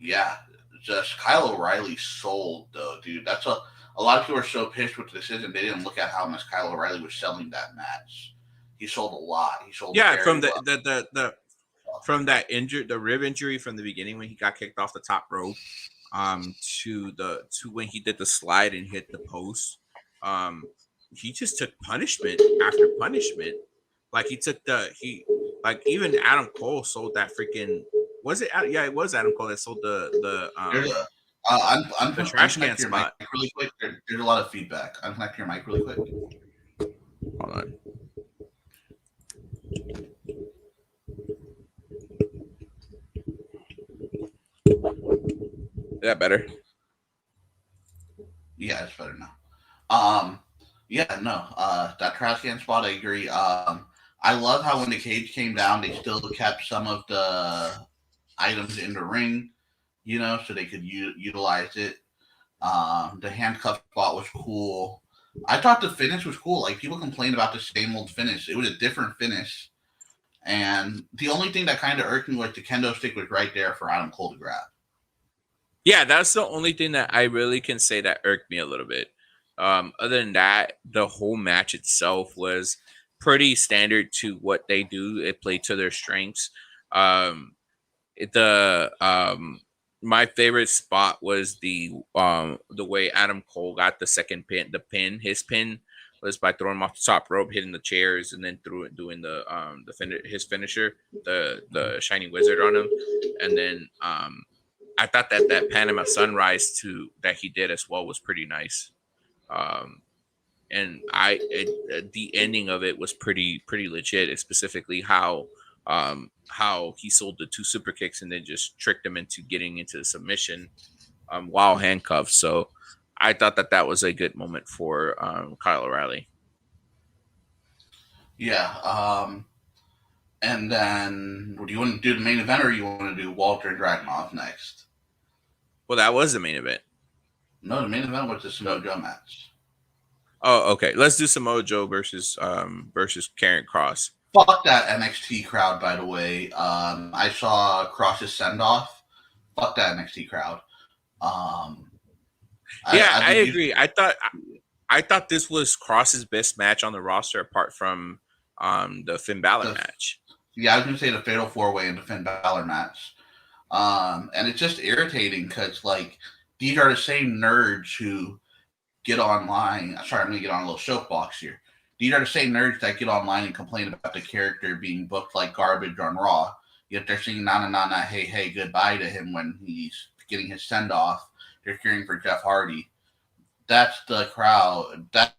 yeah, just Kyle O'Reilly sold though, dude. That's a lot of people are so pissed with the decision they didn't look at how much Kyle O'Reilly was selling that match. He sold a lot. He sold Yeah, very from well. from that the rib injury from the beginning when he got kicked off the top rope, to when he did the slide and hit the post, um, he just took punishment after punishment. Like he took like even Adam Cole sold that freaking was it? Yeah, it was Adam Cole that sold There's a, the trash can unconnect your mic spot. really quick. There's a lot of feedback. Unconnect your mic really quick. Hold on. Is that better? Yeah, it's better now. Um, yeah, no, that trash can spot, I agree. I love how when the cage came down, they still kept some of the items in the ring, so they could utilize it. The handcuff spot was cool. I thought the finish was cool. Like people complained about the same old finish. It was a different finish, and the only thing that kind of irked me was the kendo stick was right there for Adam Cole to grab. Yeah, that's the only thing that I really can say that irked me a little bit. Other than that, the whole match itself was pretty standard to what they do. It played to their strengths. Um, the My favorite spot was the way Adam Cole got the second pin. His pin was by throwing him off the top rope, hitting the chairs, and then doing his finisher, the Shining Wizard on him, and then I thought that Panama Sunrise too that he did as well was pretty nice. Um, and the ending of it was pretty legit. Specifically how he sold the two super kicks and then just tricked him into getting into the submission while handcuffed. So I thought that was a good moment for Kyle O'Reilly. Yeah. And then, do you want to do the main event or you want to do Walter and Dragunov next? Well, that was the main event. No, the main event was the So, Samoa Joe match. oh, okay. Let's do Samoa Joe versus Karen Cross. Fuck that NXT crowd, by the way. I saw Cross's send off. Fuck that NXT crowd. Um, Yeah, I I think agree. I thought this was Cross's best match on the roster apart from the Finn Balor the match. yeah, I was gonna say the Fatal 4-Way in the Finn Balor match. And it's just irritating because like these are the same nerds who get online. Sorry, I'm gonna get on a little soapbox here. These are the same nerds that get online and complain about the character being booked like garbage on Raw. Yet they're singing "na na na na hey hey goodbye" to him when he's getting his send off. They're cheering for Jeff Hardy. That's the crowd. That's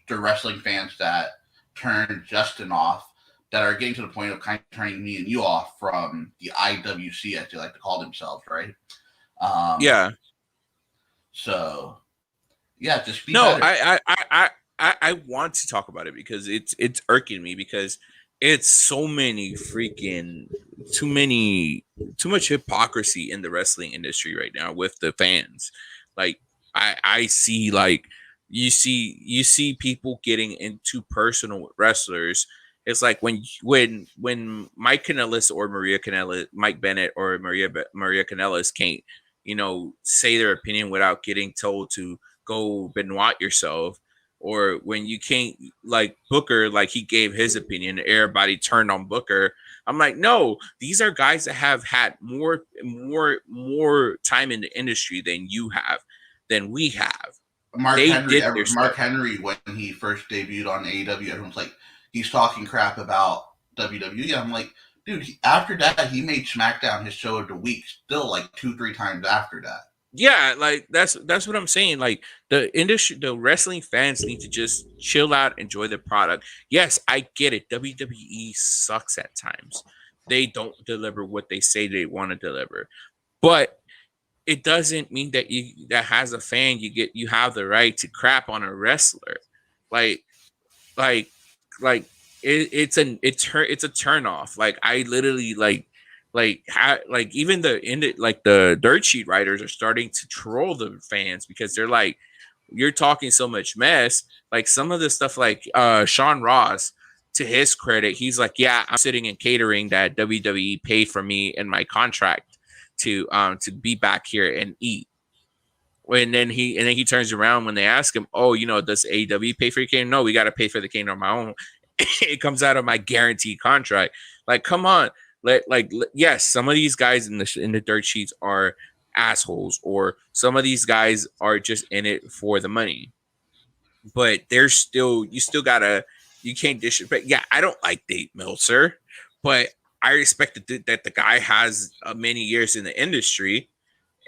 the wrestling fans that turned Justin off. That are getting to the point of kind of turning me and you off from the IWC, as they like to call themselves, right? Um, Yeah. so yeah, just be No, better. I want to talk about it because it's irking me because it's so many freaking too much hypocrisy in the wrestling industry right now with the fans. Like I see like you see people getting into personal with wrestlers. It's like when Mike Kanellis or Maria Kanellis, Mike Bennett or Maria Kanellis can't say their opinion without getting told to go Benoit yourself, or when you can't like Booker, like he gave his opinion, everybody turned on Booker. I'm like, no, these are guys that have had more time in the industry than you have, than we have. They did their Mark stuff. Henry, when he first debuted on AEW, everyone's like, he's talking crap about WWE. I'm like, dude, after that, he made SmackDown his show of the week still like 2-3 times after that. Yeah, like that's what I'm saying. Like the industry, the wrestling fans need to just chill out, enjoy the product. Yes, I get it. WWE sucks at times. They don't deliver what they say they want to deliver. But it doesn't mean that you that has a fan you have the right to crap on a wrestler. Like like like it's a turn off. Like I literally like even the dirt sheet writers are starting to troll the fans because they're like, you're talking so much mess. Like some of the stuff like Sean Ross, to his credit, he's like, yeah, I'm sitting in catering that WWE paid for me in my contract to be back here and eat. And then he turns around when they ask him, "Oh, does AEW pay for your cane?" No, we got to pay for the cane on my own. It comes out of my guaranteed contract. Like, come on, yes, some of these guys in the dirt sheets are assholes, or some of these guys are just in it for the money. But there's still you can't disrespect. Yeah, I don't like Dave Meltzer, but I respect that the guy has many years in the industry,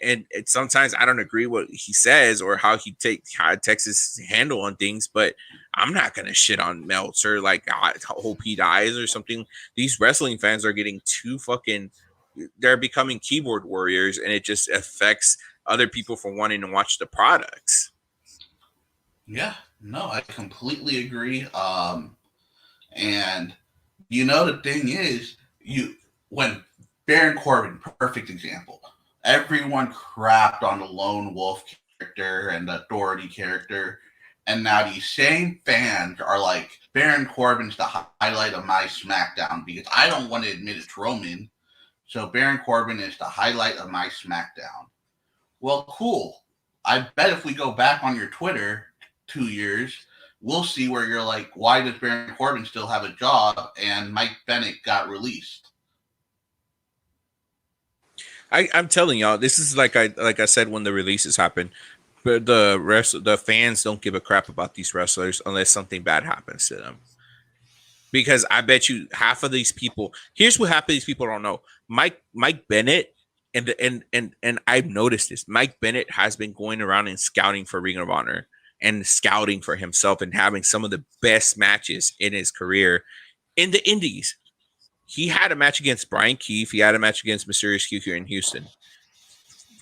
and sometimes I don't agree what he says or how Texas handle on things, but I'm not gonna shit on Meltzer like I hope he dies or something. These wrestling fans are getting too fucking they're becoming keyboard warriors, and it just affects other people from wanting to watch the products. Yeah, no, I completely agree. And the thing is, when Baron Corbin, perfect example. Everyone crapped on the lone wolf character and the authority character, and now these same fans are like, Baron Corbin's the highlight of my SmackDown because I don't want to admit it's Roman. So Baron Corbin is the highlight of my SmackDown. Well, cool. I bet if we go back on your Twitter 2 years, we'll see where you're like, why does Baron Corbin still have a job and Mike Bennett got released? I'm telling y'all, this is like I said when the releases happen. But the fans don't give a crap about these wrestlers unless something bad happens to them. Because I bet you half of these people. Here's what half of these people don't know. Mike Bennett, and I've noticed this. Mike Bennett has been going around and scouting for Ring of Honor and scouting for himself and having some of the best matches in his career in the Indies. He had a match against Brian Keefe. He had a match against Mysterious Q here in Houston.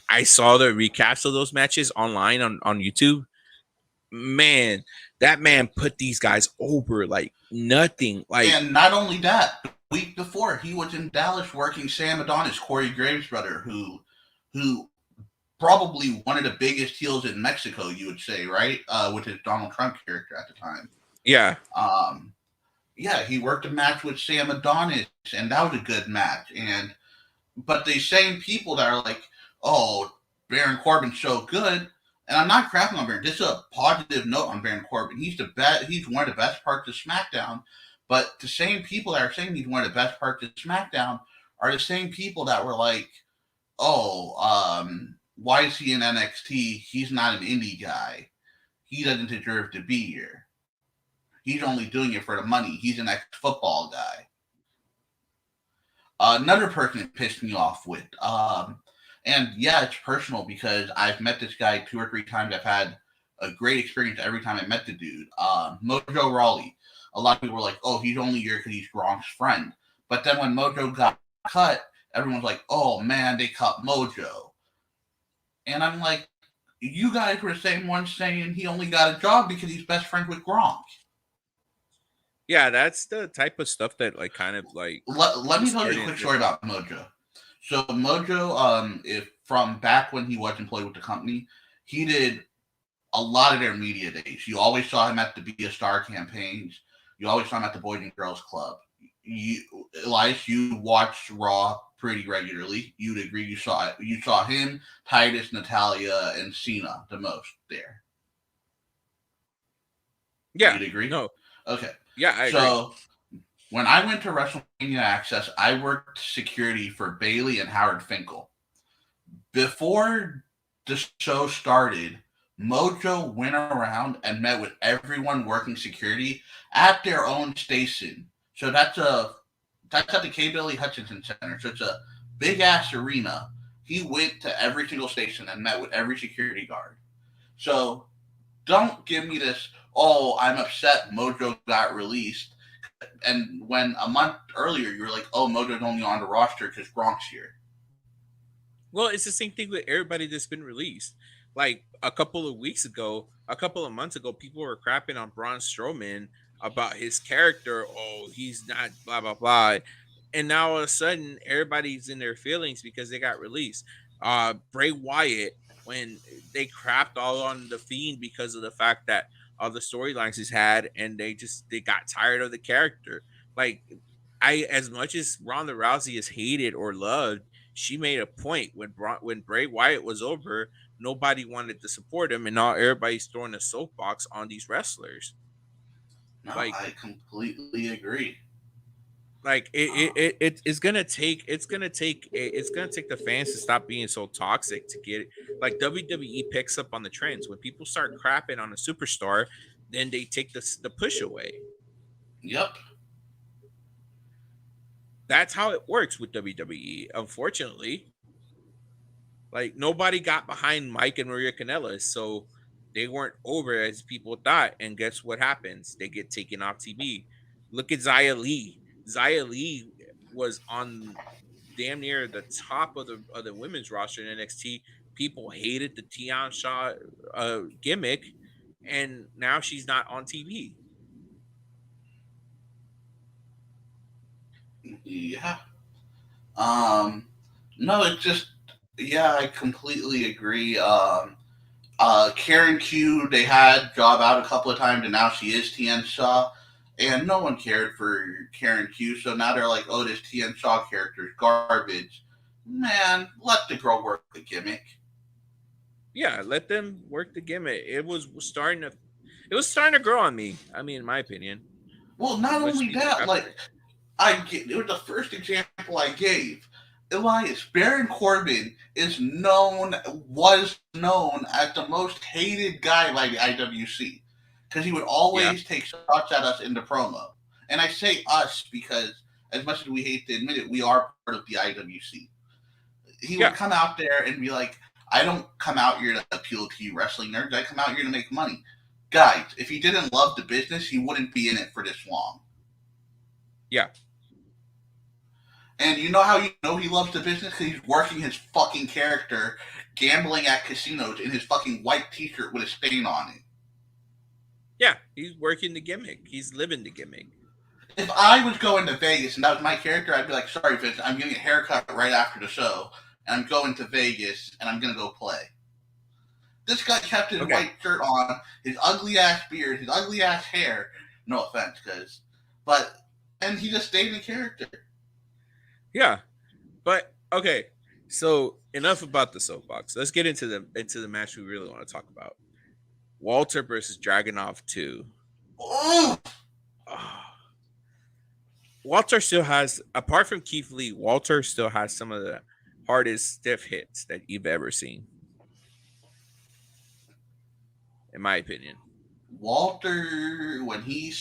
I saw the recaps of those matches online on YouTube. Man, that man put these guys over like nothing. Like, And not only that, the week before he was in Dallas working Sam Adonis, Corey Graves' brother, who probably one of the biggest heels in Mexico, you would say, right? With his Donald Trump character at the time. yeah, Um, yeah, he worked a match with Sam Adonis, and that was a good match. But the same people that are like, oh, Baron Corbin's so good, and I'm not crapping on Baron. This is a positive note on Baron Corbin. He's the best. He's one of the best parts of SmackDown. But the same people that are saying he's one of the best parts of SmackDown are the same people that were like, oh, why is he in NXT? He's not an indie guy. He doesn't deserve to be here. He's only doing it for the money. He's an ex-football guy. Another person that pissed me off with, and yeah, it's personal because I've met this guy 2 or 3 times. I've had a great experience every time I met the dude. Mojo Rawley. A lot of people were like, oh, he's only here because he's Gronk's friend. But then when Mojo got cut, everyone's like, oh man, they cut Mojo. And I'm like, you guys were the same ones saying he only got a job because he's best friends with Gronk. yeah, that's the type of stuff that like kind of like Let me is tell you a starting quick to story trickle. about Mojo. So Mojo, if from back when he was employed with the company, he did a lot of their media days. You always saw him at the Be a Star campaigns. You always saw him at the Boys and Girls Club. Elias, you watched Raw pretty regularly. You'd agree you saw him, Titus, Natalia, and Cena the most there. Yeah, You'd agree? no, Okay. yeah, I agree. So when I went to WrestleMania Access, I worked security for Bailey and Howard Finkel. Before the show started, Mojo went around and met with everyone working security at their own station. So that's a That's at the K. Billy Hutchinson Center. So it's a big ass arena. He went to every single station and met with every security guard. So don't give me this, oh, I'm upset Mojo got released. And when a month earlier you were like, oh, Mojo's only on the roster because Gronk's here. Well, it's the same thing with everybody that's been released. Like a couple of weeks ago, a couple of months ago, people were crapping on Braun Strowman about his character. Oh, he's not blah blah blah. And now all of a sudden, everybody's in their feelings because they got released. Bray Wyatt, when they crapped all on the Fiend because of the fact that all the storylines he's had, and they got tired of the character. Like as much as Ronda Rousey is hated or loved, she made a point when Bray Wyatt was over, nobody wanted to support him, and now everybody's throwing a soapbox on these wrestlers. No, Like, I completely agree. it's gonna take the fans to stop being so toxic to get it. Like WWE picks up on the trends when people start crapping on a superstar, then they take the push away. Yep. That's how it works with WWE. Unfortunately, like nobody got behind Mike and Maria Kanellis, so they weren't over as people thought. And guess what happens? They get taken off TV. Look at Zia Lee. Zia Lee was on damn near the top of the women's roster in NXT. People hated the Tian Shaw gimmick, and now she's not on TV. Yeah. Um, no, it's just, yeah, I completely agree. Karen Q, they had job out a couple of times, and now she is Tien Shaw, and no one cared for Karen Q. So now they're like, oh, this Tien Shaw character is garbage. Man, let the girl work the gimmick. Yeah, let them work the gimmick. It was starting to grow on me. I mean, in my opinion, Well, not as much as only people that, crap like on it. it was the first example I gave. Elias Baron Corbin was known as the most hated guy by the IWC because he would Yeah, always take shots at us in the promo. And I say us because, as much as we hate to admit it, we are part of the IWC. He would yeah, come out there and be like, I don't come out here to appeal to you wrestling nerds. I come out here to make money. Guys, if he didn't love the business, he wouldn't be in it for this long. yeah, And you know how you know he loves the business? Because he's working his fucking character, gambling at casinos in his fucking white t-shirt with a stain on it. yeah. He's working the gimmick. He's living the gimmick. If I was going to Vegas and that was my character, I'd be like, sorry, Vince, I'm getting a haircut right after the show, and I'm going to Vegas, and I'm going to go play. This guy kept his Okay. white shirt on, his ugly ass beard, his ugly ass hair. No offense, because, but, and he just stayed in character. Yeah, but okay. So enough about the soapbox. Let's get into the match we really want to talk about. Walter versus Dragonov 2. Oh, Ah, Walter still has, apart from Keith Lee, Walter still has some of the hardest stiff hits that you've ever seen, in my opinion. Walter, when he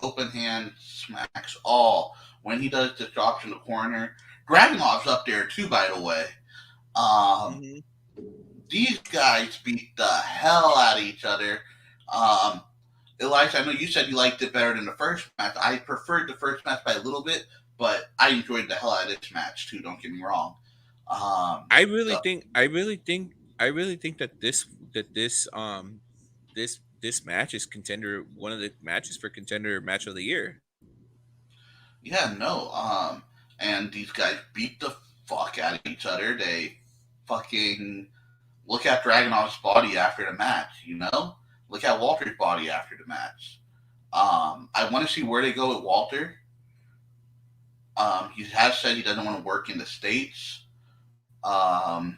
open hand smacks all, when he does the drops in the corner, Dragunov's up there too. By the way, um, Hmm. these guys beat the hell out of each other. Um, Elias, I know you said you liked it better than the first match. I preferred the first match by a little bit, but I enjoyed the hell out of this match too. Don't get me wrong. I really The think, I really think, I really think that this match is contender, one of the matches for contender match of the year. Yeah, no. And these guys beat the fuck out of each other. They fucking look at Dragunov's body after the match. You know, look at Walter's body after the match. I want to see where they go with Walter. He has said he doesn't want to work in the states.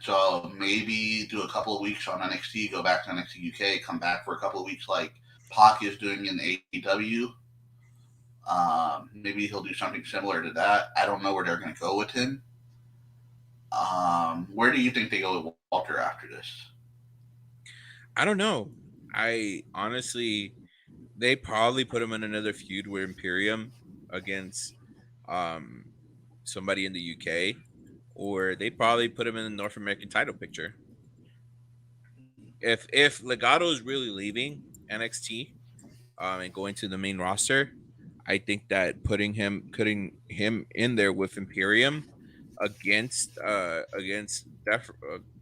So maybe do a couple of weeks on NXT, go back to NXT UK, come back for a couple of weeks like Pac is doing in AEW. Maybe he'll do something similar to that. I don't know where they're going to go with him. Where do you think they go with Walter after this? I don't know. I honestly, they probably put him in another feud with Imperium against. um, somebody in the UK, or they probably put him in the North American title picture. If Legato is really leaving NXT, and going to the main roster, I think that putting him in there with Imperium against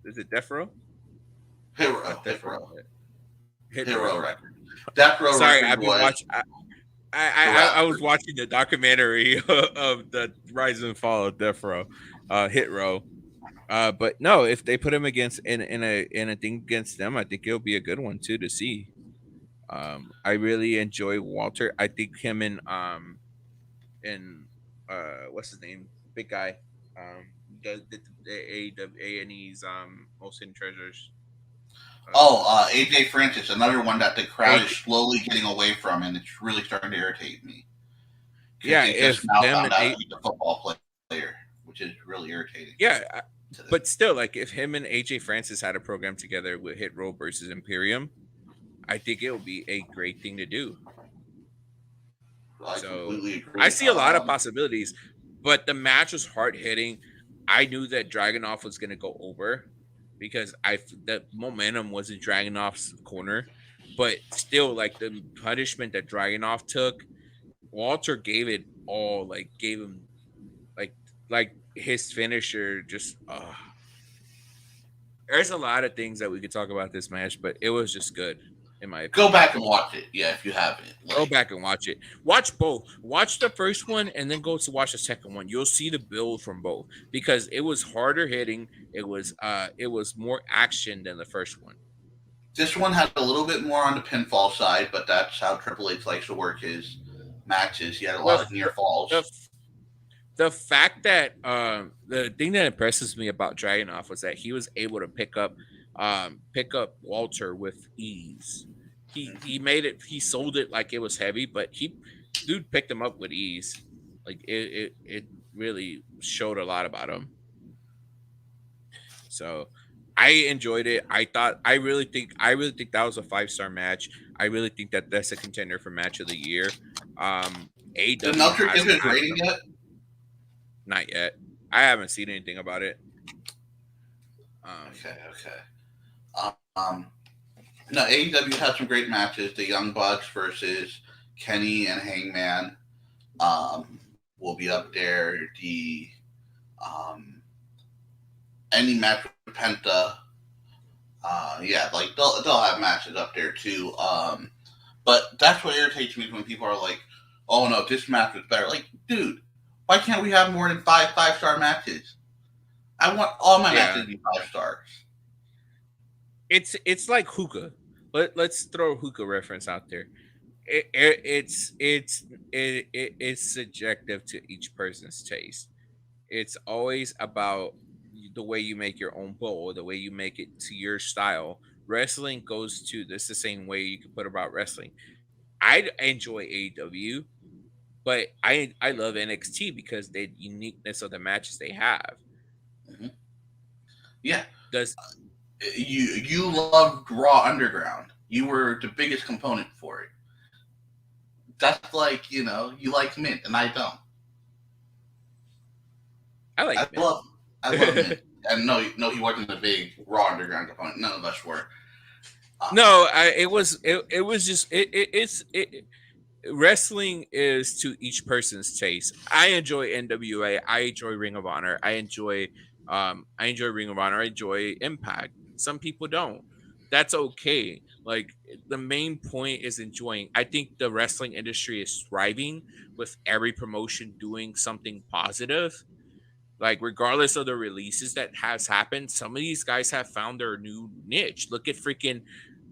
is it Defro? Hit Defro, row. Hit Hit Row. row record. Death row Sorry, record I've been was watching. I was harassment. watching the documentary of the rise and fall of Death Row, Hit Row. But no, if they put him against in a thing against them, I think it'll be a good one too to see. I really enjoy Walter. I think him and what's his name, big guy, the A and E's most hidden treasures. Oh, Uh, AJ Francis, another one that the crowd is AJ, slowly getting away from, and it's really starting to irritate me because yeah, they just if now him found and out A, he's a football player, which is really irritating yeah, to them. but still, like if him and AJ Francis had a program together with Hit Row versus Imperium, I think it would be a great thing to do. I So completely I agree. see a lot of possibilities, but the match was hard hitting. I knew that Dragonoff was going to go over because the momentum was in Dragonoff's corner, but still, like the punishment that Dragonoff took, Walter gave it all. Like gave him like his finisher. Just there's a lot of things that we could talk about this match, but it was just good in my Go opinion. back and watch it, yeah, if you haven't. Go Like back and watch it. Watch both. Watch the first one and then go to watch the second one. You'll see the build from both because it was harder hitting. It was more action than the first one. this one had a little bit more on the pinfall side, but that's how Triple H likes to work his matches. He had a The lot of near the falls. the fact that the thing that impresses me about Dragunov was that he was able to pick up Walter with ease. He made it. He sold it like it was heavy, but he dude picked him up with ease. Like it really showed a lot about him. So I enjoyed it. I really think that was a 5-star match. I really think that that's a contender for match of the year. Did AW Meltzer give has his had rating some, yet? not yet. I haven't seen anything about it. Um, Okay, okay. Um, no, AEW had some great matches. The Young Bucks versus Kenny and Hangman will be up there. The um, any match with Penta, yeah, like they'll have matches up there too. But that's what irritates me when people are like, "Oh no, this match was better." Like, dude, why can't we have more than five-star matches? I want all my matches yeah, to be 5 stars. it's like hookah. Let's throw a hookah reference out there. It's subjective to each person's taste. It's always about the way you make your own bowl, the way you make it to your style. Wrestling goes to this the same way you could put about wrestling. I enjoy AEW, but I love NXT because the uniqueness of the matches they have. Mm-hmm. Yeah, Does you loved Raw Underground. You were the biggest component for it. That's like you like Mint and I don't. I I like love I love Mint. Mint? And no, he wasn't a big Raw Underground component. None of us were. Uh, No, it was just wrestling is to each person's taste. I enjoy NWA. I enjoy Ring of Honor. I enjoy Ring of Honor. I enjoy Impact. Some people don't. That's okay. Like the main point is enjoying. I think the wrestling industry is thriving with every promotion doing something positive. Like regardless of the releases that has happened, some of these guys have found their new niche. Look at freaking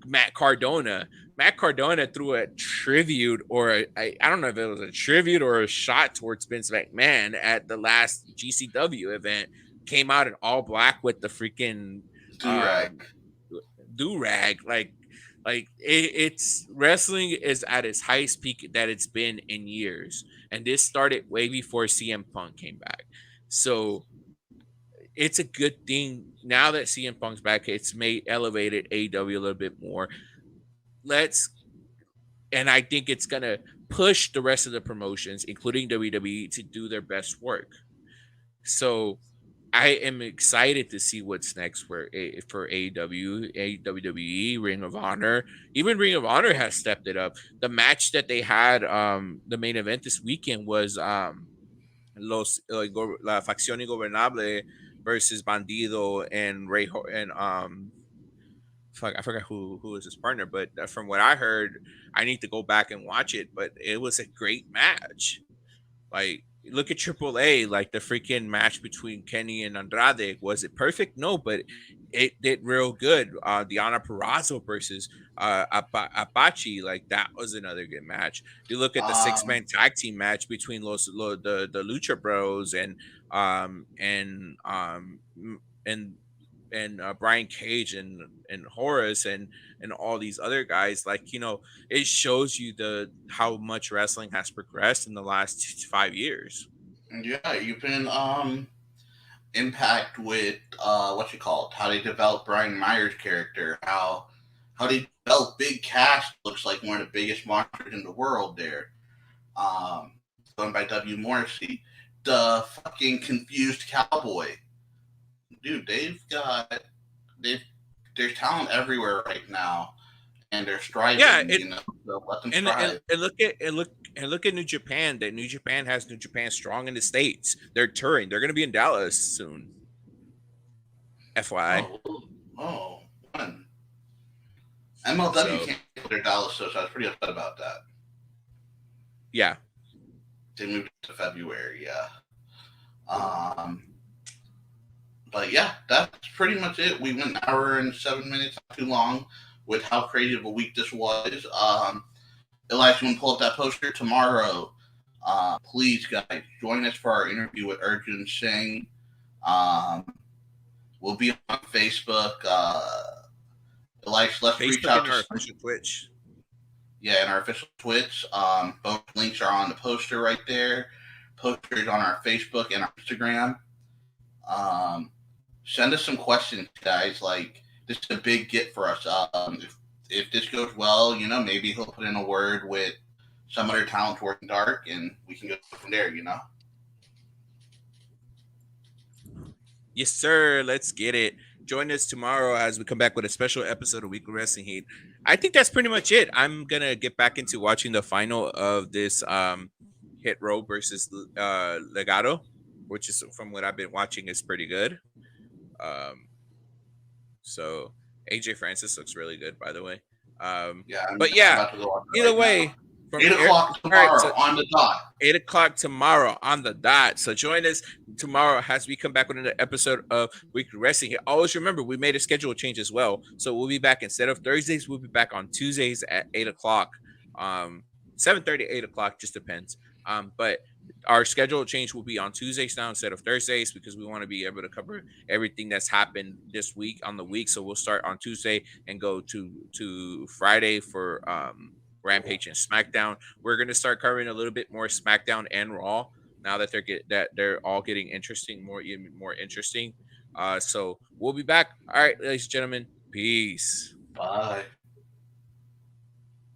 Matt Cardona. Matt Cardona threw a tribute, or I don't know if it was a tribute or a shot towards Vince McMahon at the last GCW event. Came out in all black with the freaking Durag. um, do rag. It's wrestling is at its highest peak that it's been in years, and this started way before CM Punk came back. So it's a good thing now that CM Punk's back. It's made elevated AEW a little bit more. Let's, and I think it's gonna push the rest of the promotions, including WWE, to do their best work. So I am excited to see what's next for AEW, WWE, Ring of Honor. Even Ring of Honor has stepped it up. The match that they had, the main event this weekend was la facción ingobernable versus Bandido and and fuck, I forgot who was his partner, but from what I heard, I need to go back and watch it. But it was a great match. Like, look at Triple A, like the freaking match between Kenny and Andrade. Was it perfect? No, but it did real good. Diana Perrazzo versus Apache, like that was another good match. You look at the six Um, man tag team match between the Lucha Bros um and um and Brian Cage and Horace and all these other guys. Like, it shows you the how much wrestling has progressed in the last 5 years. yeah, you've been Impact with what you call it, how they developed Brian Myers' character, how they developed Big Cass looks like one of the biggest monsters in the world there. Um, Going by W. Morrissey, the fucking confused cowboy, dude. They've there's talent everywhere right now, and they're Yeah, striving. You know, so let them strive. and look at New Japan. That New Japan has New Japan strong in the states. They're touring. They're going to be in Dallas soon. FYI. Oh, oh, one. MLW So can't get their Dallas show, so I was pretty upset about that. yeah, They moved to February, yeah. Um, but yeah, that's pretty much it. We went an hour and 7 minutes, not too long, with how crazy of a week this was. Elias, you want to pull up that poster tomorrow? Please, guys, join us for our interview with Arjun Singh. Um, we'll be on Facebook. Elias, let's reach Facebook out and our to official Twitch. yeah, and our official Twitch. Both links are on the poster right there. Posters on our Facebook and our Instagram. Um, Send us some questions, guys. Like, this is a big get for us. If this goes well, maybe he'll put in a word with some other talent working dark, and we can go from there. Yes, sir. Let's get it. Join us tomorrow as we come back with a special episode of Weekly Wrestling Heat. I think that's pretty much it. I'm gonna get back into watching the final of this Hit Row versus Legado, which is from what I've been watching is pretty good. Um, so AJ Francis looks really good, by the way. Yeah, I'm, But I'm yeah, about to go on either right now. way, from 8 o'clock all right. tomorrow So on the dot. 8 o'clock tomorrow on the dot. So join us tomorrow as we come back with another episode of Weekly Wrestling here. Always remember, we made a schedule change as well. So we'll be back instead of Thursdays, we'll be back on Tuesdays at 8 o'clock. 7:30, 8 o'clock, just depends. But our schedule change will be on Tuesdays now instead of Thursdays because we want to be able to cover everything that's happened this week on the week. So we'll start on Tuesday and go to Friday for Rampage and SmackDown. We're gonna start covering a little bit more SmackDown and Raw now that they're all getting interesting, even more interesting. So we'll be back. All right, ladies and gentlemen, peace. Bye.